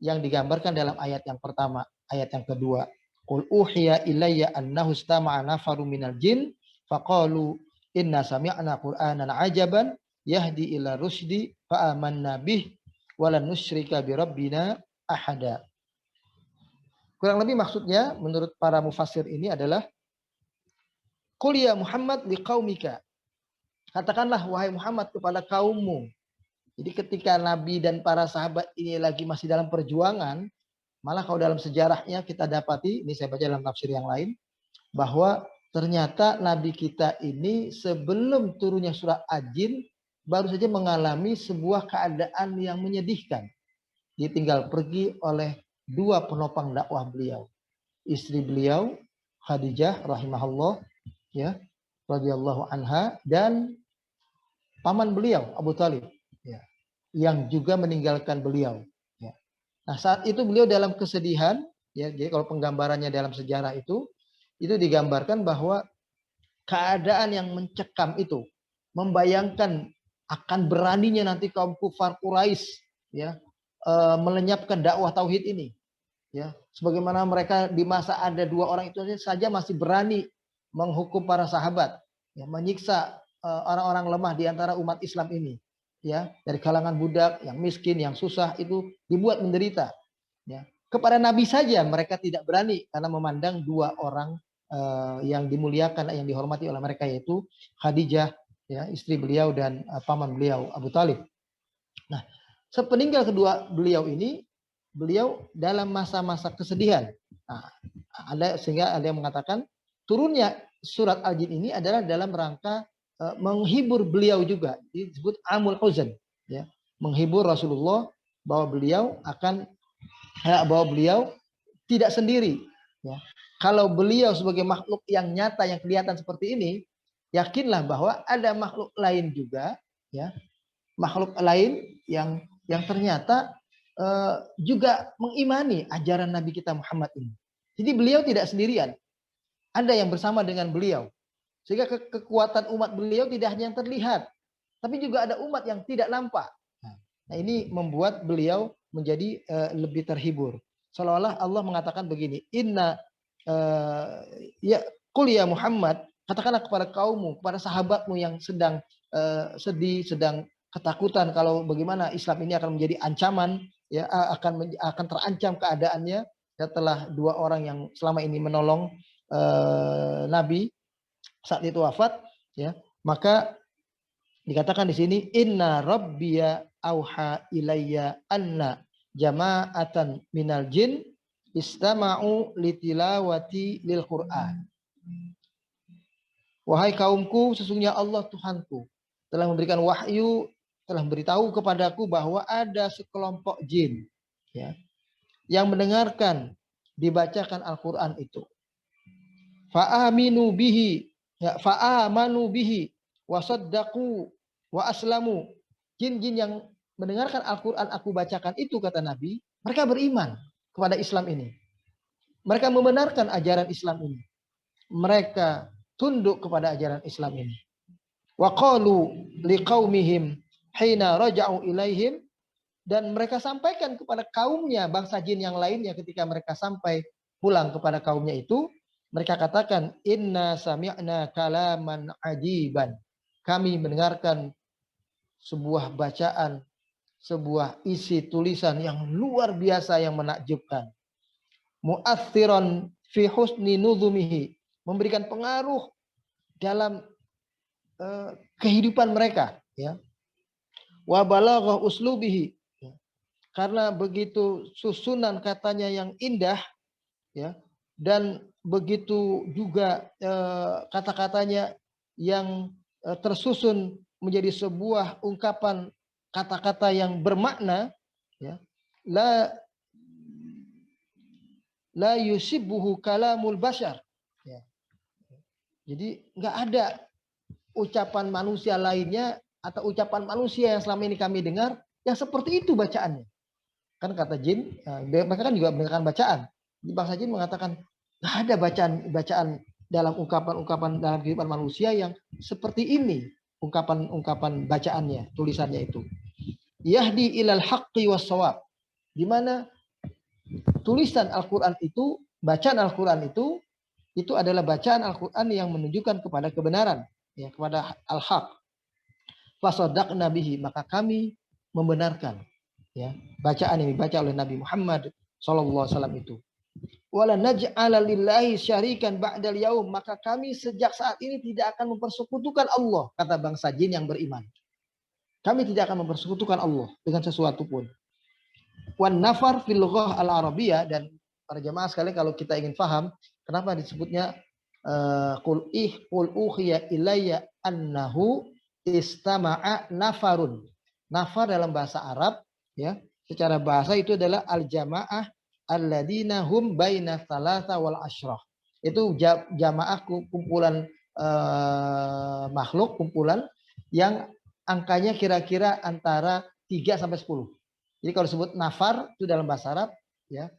yang digambarkan dalam ayat yang pertama, ayat yang kedua. Qul uhiya ilayya annahu istama'a nafaru minal jin faqalu inna sami'na qur'anan ajaban yahdi ila rusdi fa amanna bih wa lan nusyrika bi rabbina ahada. Kurang lebih maksudnya menurut para mufassir ini adalah qul ya Muhammad liqaumika. Katakanlah wahai Muhammad kepada kaummu. Jadi ketika Nabi dan para sahabat ini lagi masih dalam perjuangan, malah kalau dalam sejarahnya kita dapati, ini saya baca dalam tafsir yang lain, bahwa ternyata Nabi kita ini sebelum turunnya surah Al-Jin baru saja mengalami sebuah keadaan yang menyedihkan. Dia tinggal pergi oleh dua penopang dakwah beliau. Istri beliau Khadijah rahimahullah, ya, radhiyallahu anha, dan paman beliau Abu Thalib, ya, yang juga meninggalkan beliau. Nah, saat itu beliau dalam kesedihan, ya. Jadi kalau penggambarannya dalam sejarah itu digambarkan bahwa keadaan yang mencekam itu, membayangkan akan beraninya nanti kaum kufar Quraisy, ya, melenyapkan dakwah tauhid ini, ya. Sebagaimana mereka di masa ada dua orang itu saja masih berani menghukum para sahabat, ya, menyiksa orang-orang lemah di antara umat Islam ini. Ya, dari kalangan budak yang miskin, yang susah itu dibuat menderita. Ya, kepada Nabi saja mereka tidak berani karena memandang dua orang yang dimuliakan, yang dihormati oleh mereka, yaitu Khadijah, ya, istri beliau, dan paman beliau Abu Thalib. Nah, sepeninggal kedua beliau ini, beliau dalam masa-masa kesedihan. Nah, sehingga ada yang mengatakan turunnya surat Al-Jin ini adalah dalam rangka menghibur beliau juga, disebut amul huzn, ya, menghibur Rasulullah bahwa beliau tidak sendiri, ya. Kalau beliau sebagai makhluk yang nyata yang kelihatan seperti ini, yakinlah bahwa ada makhluk lain juga, ya, makhluk lain yang ternyata juga mengimani ajaran Nabi kita Muhammad ini. Jadi beliau tidak sendirian, ada yang bersama dengan beliau. Sehingga kekuatan umat beliau tidak hanya yang terlihat, tapi juga ada umat yang tidak nampak. Nah, ini membuat beliau menjadi lebih terhibur. Seolah-olah Allah mengatakan begini, Inna ya qul ya Muhammad, katakanlah kepada kaummu, kepada sahabatmu yang sedang sedih, sedang ketakutan kalau bagaimana Islam ini akan menjadi ancaman, ya akan terancam keadaannya setelah dua orang yang selama ini menolong Nabi saat itu wafat, ya. Maka dikatakan di sini inna rabbiya auha ilayya anna jama'atan minal jin istama'u litilawati lil Qur'an. Wahai kaumku, sesungguhnya Allah Tuhanku telah memberikan wahyu, telah memberitahu kepadaku bahwa ada sekelompok jin, ya, yang mendengarkan dibacakan Al-Qur'an itu. Fa'aminu bihi, ya, fa'amanu bihi wasaddaqu wa aslamu. Jin-jin yang mendengarkan Al-Qur'an aku bacakan itu, kata Nabi, mereka beriman kepada Islam ini. Mereka membenarkan ajaran Islam ini. Mereka tunduk kepada ajaran Islam ini. Wa qalu liqaumihim hina raja'u ilaihim, dan mereka sampaikan kepada kaumnya, bangsa jin yang lainnya ketika mereka sampai pulang kepada kaumnya itu, mereka katakan inna sami'na kalaman ajiban. Kami mendengarkan sebuah bacaan, sebuah isi tulisan yang luar biasa, yang menakjubkan. Mu'athiran fi husni nudhumihi, memberikan pengaruh dalam kehidupan mereka, ya. Wa balaghah uslubihi, ya. Karena begitu susunan katanya yang indah, ya, dan begitu juga kata-katanya yang tersusun menjadi sebuah ungkapan kata-kata yang bermakna, ya. La yusibuhu kalamul bashar, ya. Jadi nggak ada ucapan manusia lainnya atau ucapan manusia yang selama ini kami dengar yang seperti itu bacaannya. Kan kata jin, mereka kan juga mendengarkan bacaan. Bangsa jin mengatakan nggak ada bacaan dalam ungkapan dalam kehidupan manusia yang seperti ini, ungkapan bacaannya, tulisannya itu. Yahdi ilal haqqi was shawab, di mana tulisan Al-Qur'an itu, bacaan Al-Qur'an itu adalah bacaan Al-Qur'an yang menunjukkan kepada kebenaran, ya, kepada al-haq. Fasaddaqna bihi, maka kami membenarkan, ya, bacaan yang dibaca oleh Nabi Muhammad SAW itu. Wala naj'ala lillahi syarikan ba'dal yaum, maka kami sejak saat ini tidak akan mempersekutukan Allah, kata bangsa jin yang beriman. Kami tidak akan mempersekutukan Allah dengan sesuatu pun. Wan nafar fil lughah al-arabiyah, dan para jemaah sekalian kalau kita ingin paham kenapa disebutnya qul uhiya ilayya annahu istama'a nafarun. Nafar dalam bahasa Arab, ya, secara bahasa itu adalah al-jamaah alladzina hum baina tsalatsa wal asyrah. Itu jamaah, kumpulan makhluk, kumpulan yang angkanya kira-kira antara 3 sampai 10. Jadi kalau disebut nafar itu dalam bahasa Arab, ya,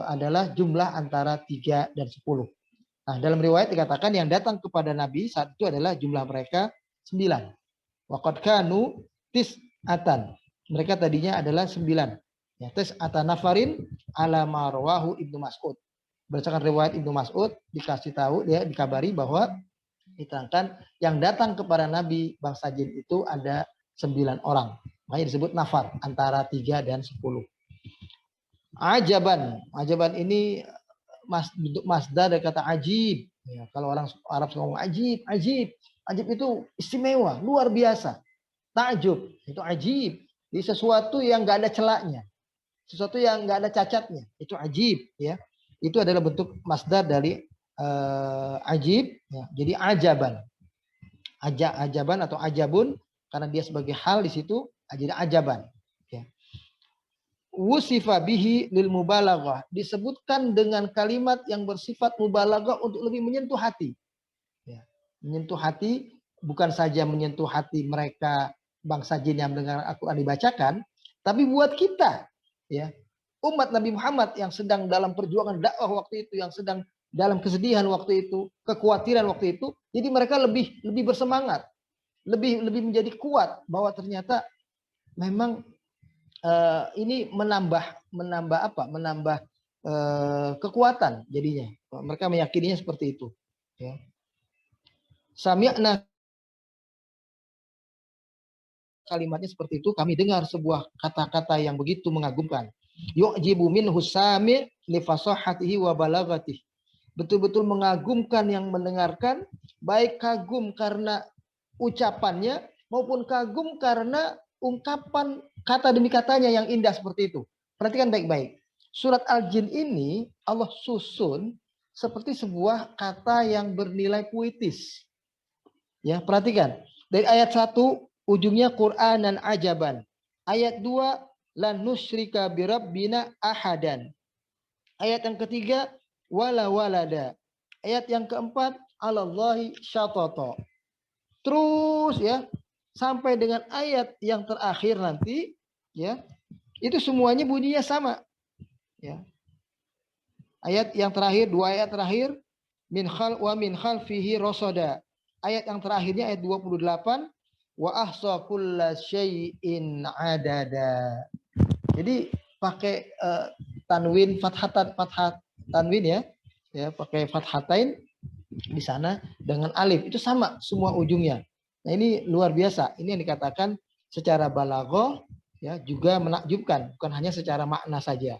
adalah jumlah antara 3 dan 10. Nah, dalam riwayat dikatakan yang datang kepada Nabi saat itu adalah jumlah mereka 9. Waqad kanu tis'atan. Mereka tadinya adalah 9. Ya, tis'atan nafarin ala ma rawahu Ibnu Mas'ud. Berdasarkan riwayat Ibnu Mas'ud dikasih tahu, dia dikabari bahwa diterangkan yang datang kepada Nabi bangsa jin itu ada 9 orang. Makanya disebut nafar, antara 3 dan 10. Ajaban. Ajaban ini bentuk masdar dari kata ajib. Ya, kalau orang Arab ngomong ajib, ajib. Ajib itu istimewa, luar biasa. Takjub, itu ajib. Jadi sesuatu yang nggak ada celaknya. Sesuatu yang nggak ada cacatnya. Itu ajib. Ya. Itu adalah bentuk masdar dari ajib. Ya. Jadi ajaban. Ajaban atau ajabun, karena dia sebagai hal di situ, jadi ajaban. Ya. Wusifa bihi lil mubalaghah, disebutkan dengan kalimat yang bersifat mubalaghah untuk lebih menyentuh hati. Ya. Menyentuh hati, bukan saja menyentuh hati mereka bangsa jin yang mendengar Al-Qur'an dibacakan, tapi buat kita, ya, umat Nabi Muhammad yang sedang dalam perjuangan dakwah waktu itu, yang sedang dalam kesedihan waktu itu, kekhawatiran waktu itu, jadi mereka lebih bersemangat, lebih menjadi kuat bahwa ternyata memang ini menambah kekuatan jadinya. Mereka meyakininya seperti itu. Ya. Sami'na, kalimatnya seperti itu, kami dengar sebuah kata-kata yang begitu mengagumkan. Yu'jibu minhu sami' li fasahatihi wa balagatihi. Betul-betul mengagumkan yang mendengarkan, baik kagum karena ucapannya maupun kagum karena ungkapan kata demi katanya yang indah seperti itu. Perhatikan baik-baik. Surat Al-Jin ini Allah susun seperti sebuah kata yang bernilai puitis. Ya, perhatikan. Dari ayat 1 ujungnya Qur'anan ajaban. Ayat 2 lan nusyrika birabbina ahadan. Ayat yang ketiga wala walada. Ayat yang keempat alallahi syatata. Terus ya sampai dengan ayat yang terakhir nanti ya. Itu semuanya bunyinya sama. Ya. Ayat yang terakhir, dua ayat terakhir min khalfihi rasada. Ayat yang terakhirnya ayat 28 wa ahsa kulla syai'in adada. Jadi pakai tanwin fathatan tanwin ya. Ya, pakai fathatain di sana dengan alif itu sama semua ujungnya. Nah, ini luar biasa. Ini yang dikatakan secara balaghah ya juga menakjubkan, bukan hanya secara makna saja.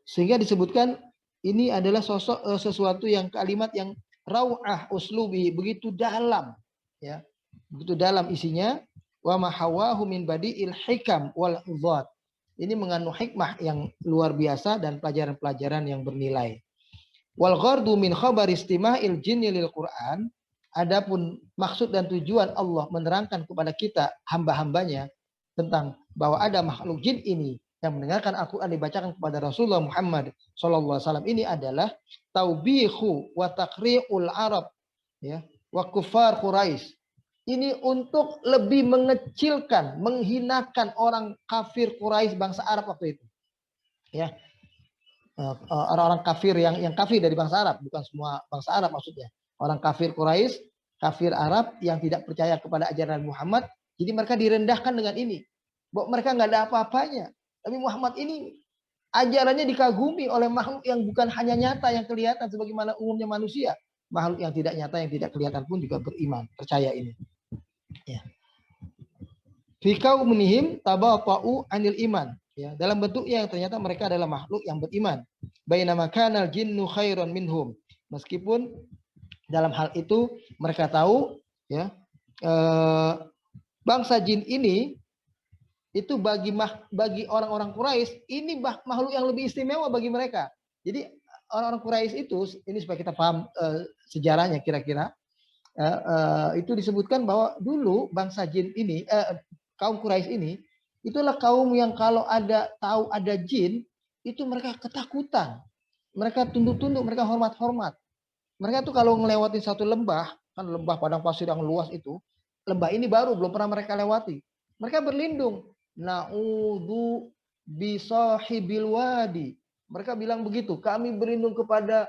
Sehingga disebutkan ini adalah sosok sesuatu yang kalimat yang rawah uslubi, begitu dalam ya. Begitu dalam isinya. Wa ma hawahu min badiil hikam wal udhat. Ini mengandung hikmah yang luar biasa dan pelajaran-pelajaran yang bernilai. Wal ghardu min khabar istima'il jinni lil Qur'an. Adapun maksud dan tujuan Allah menerangkan kepada kita hamba-hambanya tentang bahwa ada makhluk jin ini yang mendengarkan Al-Quran dibacakan kepada Rasulullah Muhammad SAW ini adalah taubihu wa takri'ul Arab ya wa kufar Quraisy. Ini untuk lebih mengecilkan, menghinakan orang kafir Quraisy bangsa Arab waktu itu. Ya. Orang-orang kafir yang kafir dari bangsa Arab, bukan semua bangsa Arab maksudnya. Orang kafir Quraisy, kafir Arab yang tidak percaya kepada ajaran Muhammad, jadi mereka direndahkan dengan ini. Bahwa mereka nggak ada apa-apanya. Tapi Muhammad ini ajarannya dikagumi oleh makhluk yang bukan hanya nyata yang kelihatan sebagaimana umumnya manusia. Makhluk yang tidak nyata, yang tidak kelihatan pun juga beriman, percaya ini. Ya. Fi kaumunihim tabaqa'u anil iman. Ya, dalam bentuknya yang ternyata mereka adalah makhluk yang beriman. Bainama kanal jinnu khairan minhum. Meskipun dalam hal itu mereka tahu ya bangsa jin ini itu bagi orang-orang Quraisy ini makhluk yang lebih istimewa bagi mereka. Jadi orang-orang Quraisy itu ini supaya kita paham sejarahnya kira-kira itu disebutkan bahwa dulu bangsa jin ini kaum Quraisy ini itulah kaum yang kalau tahu ada jin itu mereka ketakutan. Mereka tunduk-tunduk, mereka hormat-hormat. Mereka tuh kalau melewati satu lembah, kan lembah padang pasir yang luas itu, lembah ini baru belum pernah mereka lewati. Mereka berlindung. Na'udzu bisahibil wadi. Mereka bilang begitu, kami berlindung kepada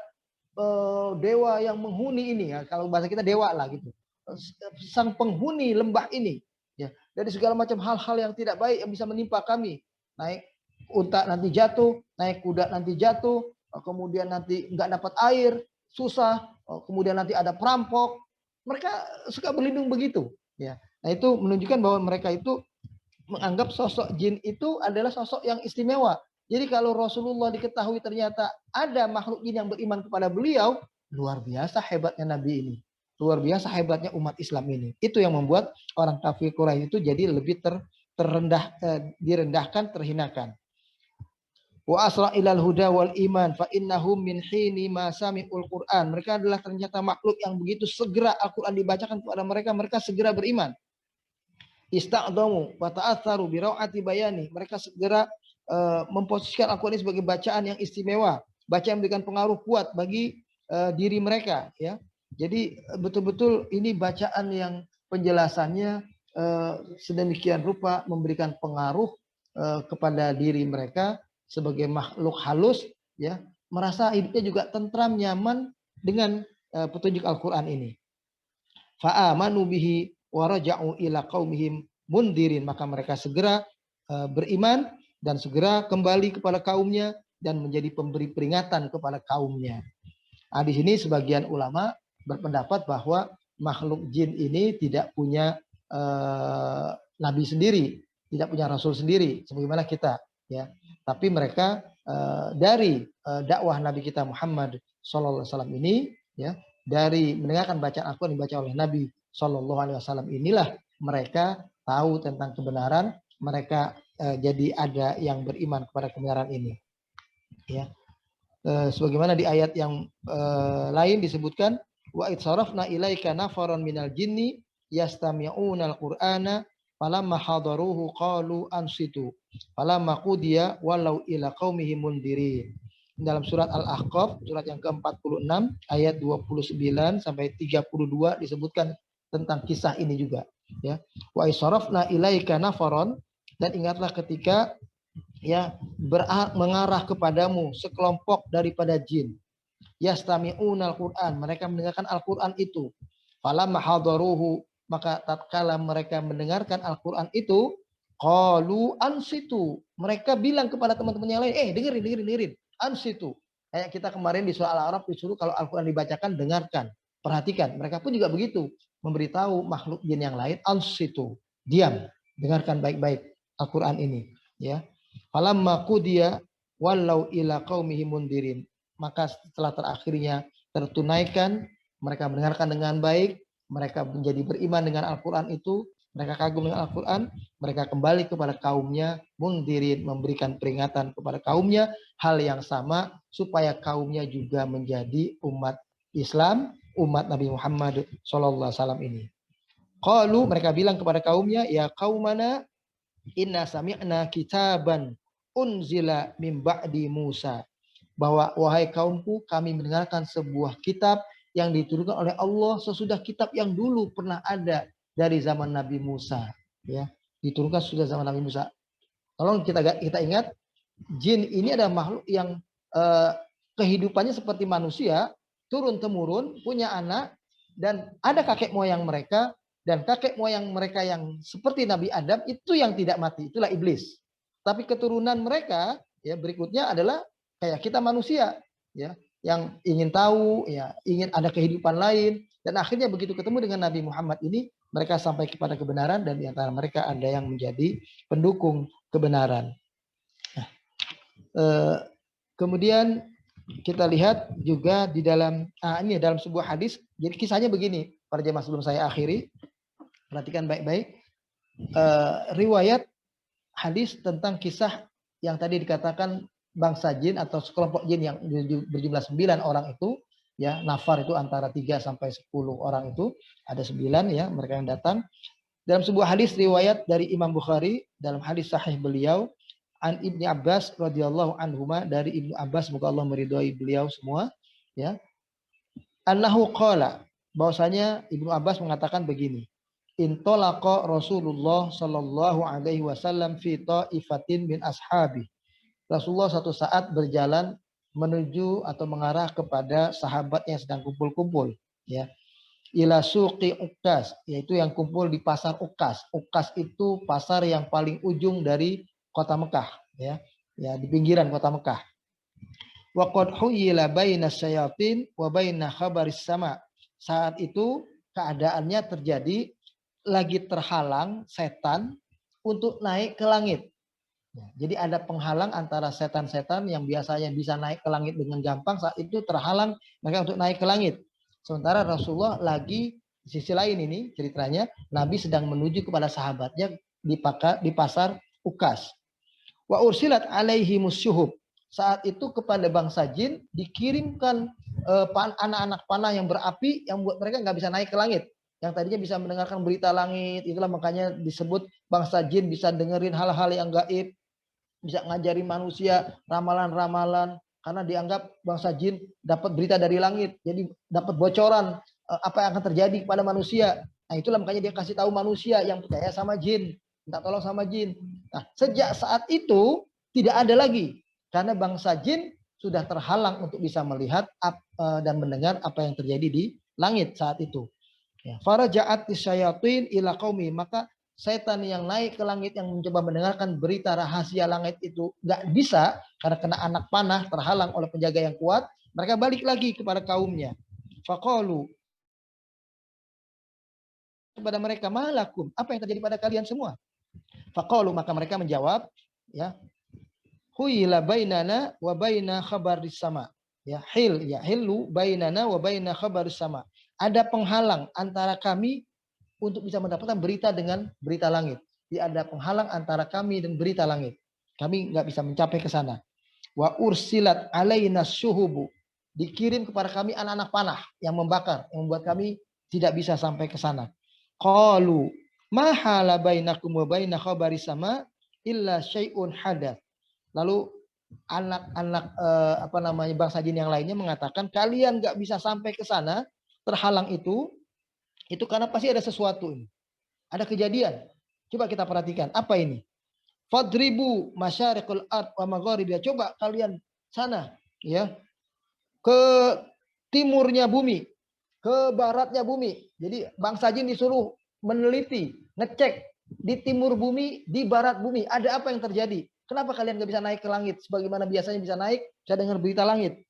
dewa yang menghuni ini ya, kalau bahasa kita dewa lah gitu. Sang penghuni lembah ini ya, dari segala macam hal-hal yang tidak baik yang bisa menimpa kami. Naik unta nanti jatuh, naik kuda nanti jatuh, kemudian nanti nggak dapat air, susah, kemudian nanti ada perampok. Mereka suka berlindung begitu ya. Nah, itu menunjukkan bahwa mereka itu menganggap sosok jin itu adalah sosok yang istimewa. Jadi kalau Rasulullah diketahui ternyata ada makhluk jin yang beriman kepada beliau, luar biasa hebatnya Nabi ini. Luar biasa hebatnya umat Islam ini. Itu yang membuat orang kafir Quraisy itu jadi lebih direndahkan, terhinakan. Wa asra ilal huda wal iman fa innahum min hini ma sami'ul Qur'an. Mereka adalah ternyata makhluk yang begitu segera Al-Qur'an dibacakan kepada mereka, mereka segera beriman. Ista'damu wa ta'atsaru bi raw'ati bayani. Mereka segera memposisikan Al-Qur'an ini sebagai bacaan yang istimewa, bacaan yang memberikan pengaruh kuat bagi diri mereka ya. Jadi betul-betul ini bacaan yang penjelasannya sedemikian rupa memberikan pengaruh kepada diri mereka sebagai makhluk halus ya, merasa hidupnya juga tentram, nyaman dengan petunjuk Al-Qur'an ini. Fa'amanu bihi wa raja'u ila qaumihim mundirin, maka mereka segera beriman dan segera kembali kepada kaumnya dan menjadi pemberi peringatan kepada kaumnya. Nah, di sini sebagian ulama berpendapat bahwa makhluk jin ini tidak punya nabi sendiri, tidak punya rasul sendiri sebagaimana kita, ya. Tapi mereka dari dakwah Nabi kita Muhammad SAW ini, ya, dari mendengarkan bacaan Al-Quran dibaca oleh Nabi SAW inilah mereka tahu tentang kebenaran, mereka jadi ada yang beriman kepada kebenaran ini, ya. Sebagaimana di ayat yang lain disebutkan, wa itsarafna ilaika nafaran minal jinni yastami'unal qur'ana falamma hadaruhu qalu ansitu falamma qudiya walau ila qaumihim mundirin. Dalam surat Al-Ahqaf surat yang ke-46 ayat 29 sampai 32 disebutkan tentang kisah ini juga, ya. Wa itsarafna ilaika nafaran, dan ingatlah ketika, ya, mengarah kepadamu sekelompok daripada jin, yastami'unal Qur'an, mereka mendengarkan Al-Qur'an itu. Falamma hadaruhu, maka tatkala mereka mendengarkan Al-Qur'an itu, qalu ansitu, mereka bilang kepada teman-teman yang lain, dengerin, ansitu. Kayak kita kemarin di surah Al-A'raf disuruh kalau Al-Qur'an dibacakan, dengarkan, perhatikan. Mereka pun juga begitu, memberitahu makhluk jin yang lain, ansitu, diam, dengarkan baik-baik Al-Qur'an ini, ya. Falamma qudiya walau ila qaumihim mundirin, maka setelah terakhirnya tertunaikan, mereka mendengarkan dengan baik, mereka menjadi beriman dengan Al-Quran itu, mereka kagum dengan Al-Quran, mereka kembali kepada kaumnya, mundirin, memberikan peringatan kepada kaumnya, hal yang sama supaya kaumnya juga menjadi umat Islam, umat Nabi Muhammad SAW ini. Qalu, mereka bilang kepada kaumnya, ya qaumana inna sami'na kitaban unzila min ba'di Musa, bahwa wahai kaumku, kami mendengarkan sebuah kitab yang diturunkan oleh Allah sesudah kitab yang dulu pernah ada dari zaman Nabi Musa, ya, diturunkan sudah zaman Nabi Musa. Tolong kita ingat, jin ini adalah makhluk yang kehidupannya seperti manusia, turun temurun, punya anak, dan ada kakek moyang mereka, dan kakek moyang mereka yang seperti Nabi Adam itu yang tidak mati, itulah iblis. Tapi keturunan mereka, ya, berikutnya adalah kayak kita manusia, ya, yang ingin tahu, ya, ingin ada kehidupan lain, dan akhirnya begitu ketemu dengan Nabi Muhammad ini, mereka sampai kepada kebenaran, dan di antara mereka ada yang menjadi pendukung kebenaran. Nah, kemudian kita lihat juga di dalam ini dalam sebuah hadis. Jadi kisahnya begini, para jemaah, sebelum saya akhiri, perhatikan baik-baik riwayat hadis tentang kisah yang tadi dikatakan bangsa jin atau sekelompok jin yang berjumlah 9 orang itu, ya, nafar itu antara 3 sampai 10 orang itu, ada 9, ya, mereka yang datang. Dalam sebuah hadis riwayat dari Imam Bukhari, dalam hadis sahih beliau, an Ibni Abbas radhiyallahu anhuma, dari Ibnu Abbas, semoga Allah meridhai beliau semua, ya, annahu qala, bahwasanya Ibnu Abbas mengatakan begini, intolaqa Rasulullah sallallahu alaihi wasallam fi ta'ifatin min ashabi. Rasulullah satu saat berjalan menuju atau mengarah kepada sahabat yang sedang kumpul-kumpul, ya. Ila suqi Ukas, yaitu yang kumpul di pasar Ukas. Ukas itu pasar yang paling ujung dari kota Mekah, ya. Ya, di pinggiran kota Mekah. Wa qad huyila baina syayatin wa baina khabaris sama. Saat itu keadaannya terjadi lagi terhalang setan untuk naik ke langit. Jadi ada penghalang antara setan-setan yang biasanya bisa naik ke langit dengan gampang, saat itu terhalang mereka untuk naik ke langit. Sementara Rasulullah lagi di sisi lain ini ceritanya, Nabi sedang menuju kepada sahabatnya di pasar Ukas. Wa ursilat alaihi musyuhub. Saat itu kepada bangsa jin dikirimkan anak-anak panah yang berapi yang buat mereka nggak bisa naik ke langit. Yang tadinya bisa mendengarkan berita langit, itulah makanya disebut bangsa jin bisa dengerin hal-hal yang gaib, bisa ngajari manusia ramalan-ramalan, karena dianggap bangsa jin dapat berita dari langit, jadi dapat bocoran apa yang akan terjadi kepada manusia. Nah, itulah makanya dia kasih tahu manusia yang percaya sama jin, minta tolong sama jin. Nah, sejak saat itu tidak ada lagi, karena bangsa jin sudah terhalang untuk bisa melihat dan mendengar apa yang terjadi di langit saat itu. Ya, faraja'at syayatin ila qaumi, maka setan yang naik ke langit yang mencoba mendengarkan berita rahasia langit itu nggak bisa karena kena anak panah terhalang oleh penjaga yang kuat, mereka balik lagi kepada kaumnya. Faqalu, kepada mereka, malakum, apa yang terjadi pada kalian semua? Faqalu, maka mereka menjawab, ya, huyila bainana wa baina khabaris sama. Ya, hillu bainana wa baina khabaris sama. Ada penghalang antara kami untuk bisa mendapatkan berita dengan berita langit. Ada penghalang antara kami dan berita langit. Kami nggak bisa mencapai ke sana. Wa ursilat alaina syuhubu. Dikirim kepada kami anak-anak panah yang membakar, yang membuat kami tidak bisa sampai ke sana. Qalu ma hala bainakum wa baina khabaris sama illa syai'un hadath. Lalu anak-anak bangsa jin yang lainnya mengatakan kalian nggak bisa sampai ke sana, terhalang itu karena pasti ada sesuatu ini. Ada kejadian. Coba kita perhatikan apa ini. Fadribu masyariqul ard wa magharibiha. Coba kalian sana, ya, ke timurnya bumi, ke baratnya bumi. Jadi bangsa jin disuruh meneliti, ngecek di timur bumi, di barat bumi, ada apa yang terjadi? Kenapa kalian gak bisa naik ke langit sebagaimana biasanya bisa naik, bisa dengar berita langit?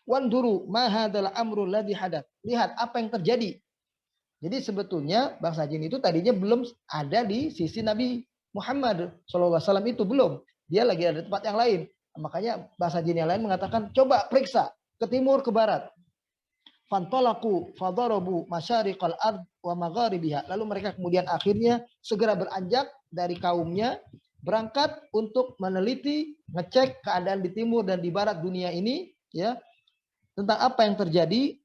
Wanduru ma hadzal amrul ladzi hadath. Lihat apa yang terjadi. Jadi sebetulnya bangsa jin itu tadinya belum ada di sisi Nabi Muhammad SAW itu belum. Dia lagi ada di tempat yang lain. Makanya bangsa jin yang lain mengatakan coba periksa ke timur ke barat. Fantolaku fadarabu masyariqal ard wa magharibiha. Lalu mereka kemudian akhirnya segera beranjak dari kaumnya berangkat untuk meneliti, ngecek keadaan di timur dan di barat dunia ini, ya, tentang apa yang terjadi.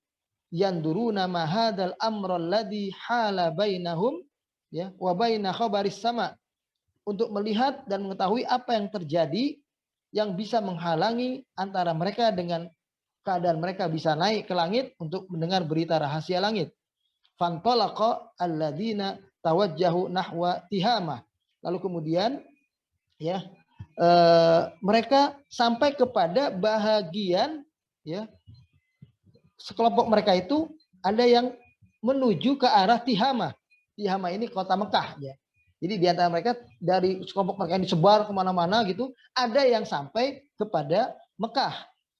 Yanduruna ma hadzal amra alladzi hala bainahum, ya, wa baina khabaris sama, untuk melihat dan mengetahui apa yang terjadi yang bisa menghalangi antara mereka dengan keadaan mereka bisa naik ke langit untuk mendengar berita rahasia langit. Fantalaqa alladzina tawajjahu nahwa Tihama. Lalu kemudian, ya, mereka sampai kepada bahagian, ya, sekelompok mereka itu ada yang menuju ke arah Tihama. Tihama ini kota Mekah, ya. Jadi di antara mereka dari sekelompok mereka yang disebar kemana-mana gitu, ada yang sampai kepada Mekah.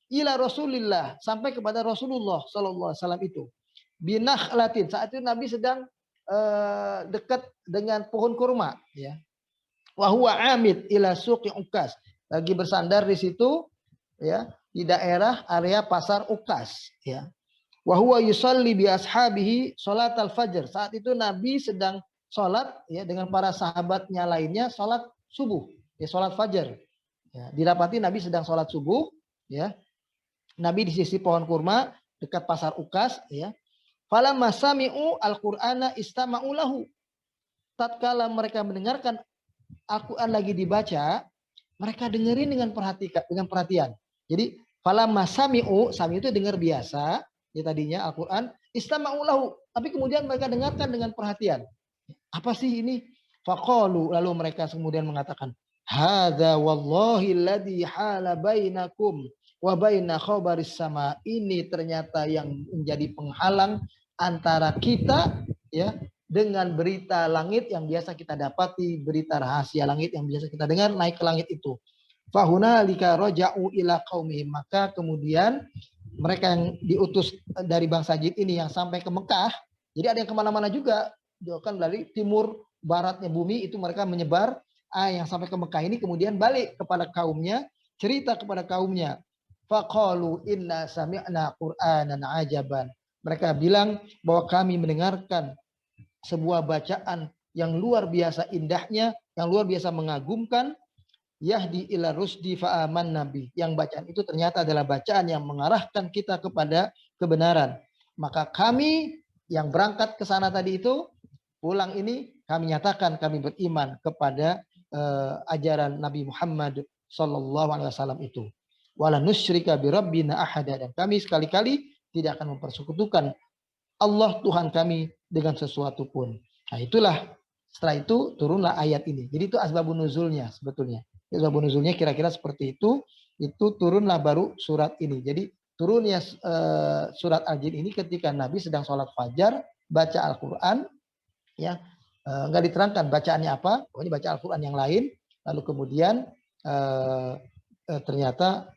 Ila Rasulillah, sampai kepada Rasulullah Sallallahu Alaihi Wasallam itu. Binakhlatin, saat itu Nabi sedang dekat dengan pohon kurma, ya. Wahwa amid ila suqi Ukas, lagi bersandar di situ, ya, di daerah area pasar Ukas, ya. Wa huwa yusalli bi ashabihi salat al-fajr. Saat itu Nabi sedang salat, ya, dengan para sahabatnya lainnya salat subuh, ya, salat fajar. Ya, didapati Nabi sedang salat subuh, ya. Nabi di sisi pohon kurma dekat pasar Ukas, ya. Falamma sami'u al-Qur'ana istama'u lahu. Tatkala mereka mendengarkan Al-Quran lagi dibaca, mereka dengerin dengan perhatian. Jadi falamma sami'u, sami itu dengar biasa, ya, tadinya Al-Quran, istama'u lahu, tapi kemudian mereka dengarkan dengan perhatian. Apa sih ini? Faqalu, lalu mereka kemudian mengatakan, hadza wallahi alladzi hala bainakum wa baina khabaris sama. Ini ternyata yang menjadi penghalang antara kita, ya, dengan berita langit yang biasa kita dapati, berita rahasia langit yang biasa kita dengar naik ke langit itu. Fahunalika raja'u ila qaumihim. Maka kemudian mereka yang diutus dari bangsa jin ini yang sampai ke Mekah, jadi ada yang kemana-mana juga, kan dari timur baratnya bumi itu mereka menyebar, yang sampai ke Mekah ini kemudian balik kepada kaumnya, cerita kepada kaumnya. Faqalu inna sami'na qur'anan ajaban. Mereka bilang bahwa kami mendengarkan sebuah bacaan yang luar biasa indahnya, yang luar biasa mengagumkan. Yahdi ila rusdi fa'aman nabi. Yang bacaan itu ternyata adalah bacaan yang mengarahkan kita kepada kebenaran. Maka kami yang berangkat ke sana tadi itu, pulang ini kami nyatakan kami beriman kepada ajaran Nabi Muhammad sallallahu alaihi wasallam itu. Wala nusyrika bi rabbina ahada, dan kami sekali-kali tidak akan mempersekutukan Allah Tuhan kami dengan sesuatu pun. Nah, itulah, setelah itu turunlah ayat ini. Jadi itu asbabun nuzulnya sebetulnya. Asbabun nuzulnya kira-kira seperti itu turunlah baru surat ini. Jadi turunnya surat Al-Jin ini ketika Nabi sedang sholat fajar, baca Al-Quran, ya, nggak diterangkan bacaannya apa, pokoknya baca Al-Quran yang lain, lalu kemudian ternyata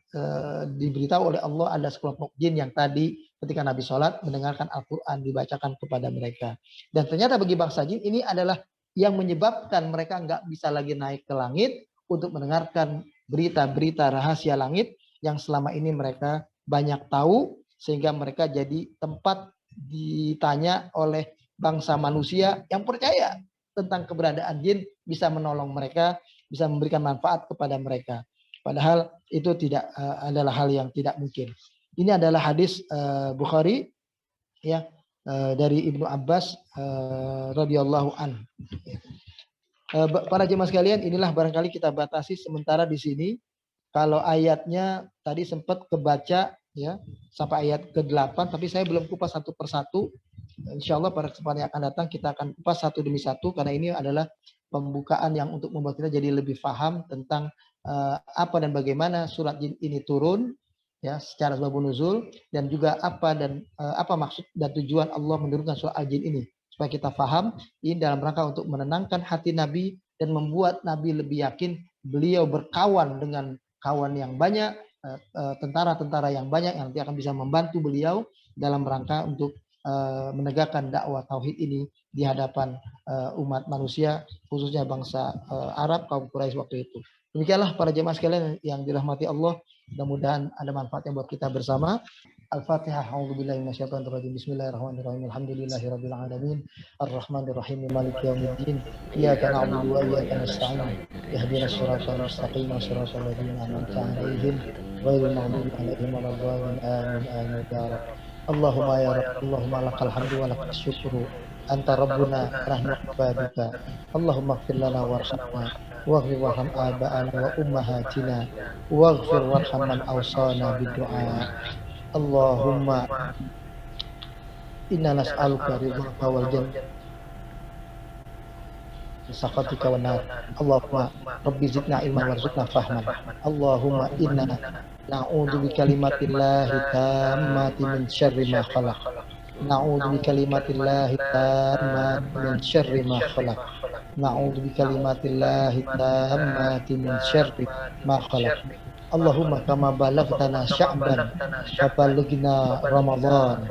diberitahu oleh Allah ada sekelompok jin yang tadi ketika Nabi sholat mendengarkan Al-Quran dibacakan kepada mereka. Dan ternyata bagi bangsa jin ini adalah yang menyebabkan mereka nggak bisa lagi naik ke langit untuk mendengarkan berita-berita rahasia langit yang selama ini mereka banyak tahu, sehingga mereka jadi tempat ditanya oleh bangsa manusia yang percaya tentang keberadaan jin, bisa menolong mereka, bisa memberikan manfaat kepada mereka. Padahal itu tidak adalah hal yang tidak mungkin. Ini adalah hadis Bukhari ya, dari Ibnu Abbas radhiyallahu anhu. Para jemaah sekalian, inilah barangkali kita batasi sementara di sini. Kalau ayatnya tadi sempat kebaca ya sampai ayat ke-8, tapi saya belum kupas satu persatu. Insya Allah pada kesempatan yang akan datang kita akan kupas satu demi satu, karena ini adalah pembukaan yang untuk membuat kita jadi lebih paham tentang apa dan bagaimana surat jin ini turun ya secara sebabun nuzul, dan juga apa dan apa maksud dan tujuan Allah menurunkan surat al-jin ini, supaya kita paham ini dalam rangka untuk menenangkan hati Nabi dan membuat Nabi lebih yakin beliau berkawan dengan kawan yang banyak, tentara-tentara yang banyak yang nanti akan bisa membantu beliau dalam rangka untuk menegakkan dakwah tauhid ini di hadapan umat manusia, khususnya bangsa Arab, kaum Quraisy waktu itu. Demikianlah para jemaah sekalian yang dirahmati Allah, mudah-mudahan ada manfaatnya buat kita bersama. Al-Fatihah. A'udzubillahi minasyaitonirrajim. Bismillahirrahmanirrahim. Alhamdulillahirabbil alamin. Arrahmanirrahim. Maliki yaumiddin. Iyyaka na'budu wa iyyaka nasta'in. Ihdinas siratal mustaqim. Shiratal ladzina an'amta 'alaihim ghairil maghdubi 'alaihim waladdallin. Amin. Amin ya rabb. Allahumma ya rabb. Allahumma lakal hamdu wa lakal syukru. Anta rabbuna rahmat ibadika. Allahumma ighfir lana warhamna waghfir warham aba'ana wa ummahatina waghfir warham man awsana bidu'a. Allahumma inna nas'aluka ridhaka wal jannah sakhatika wan nar. Allahumma rabbi zidna ilman warzuqna fahman. Allahumma inna na'udzu bikalimatillahi tammati min syarri ma khalaq. Na'udzu bikalimatillahi tammati min syarri ma khalaq. Na'udzu bikalimatillahi tammati min syarri ma khalaq. Allahumma kama balaghtana sya'ban fabalighna Ramadan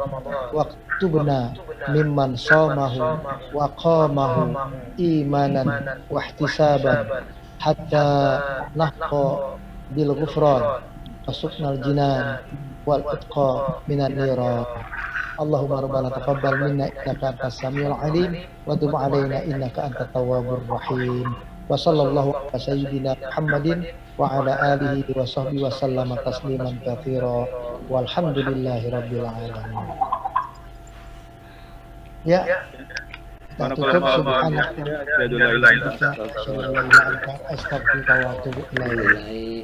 waktubna mimman shamahu wa qamahu imanan wa ihtisaban hatta nahqa bil ghufran wasuknal jinan wal itqa minan niran. Allahumma rabbana taqabbal minna innaka antas samiul alim wa tub alaina innaka antat tawwabur rahim. Wa sallallahu ala sayyidina Muhammadin wa ala alihi wa sahbihi wa sallama tasliman katsira walhamdulillahi rabbil alamin. Ya, kita tutup. Subhanallah, astagfirullah wa atubu ilaih.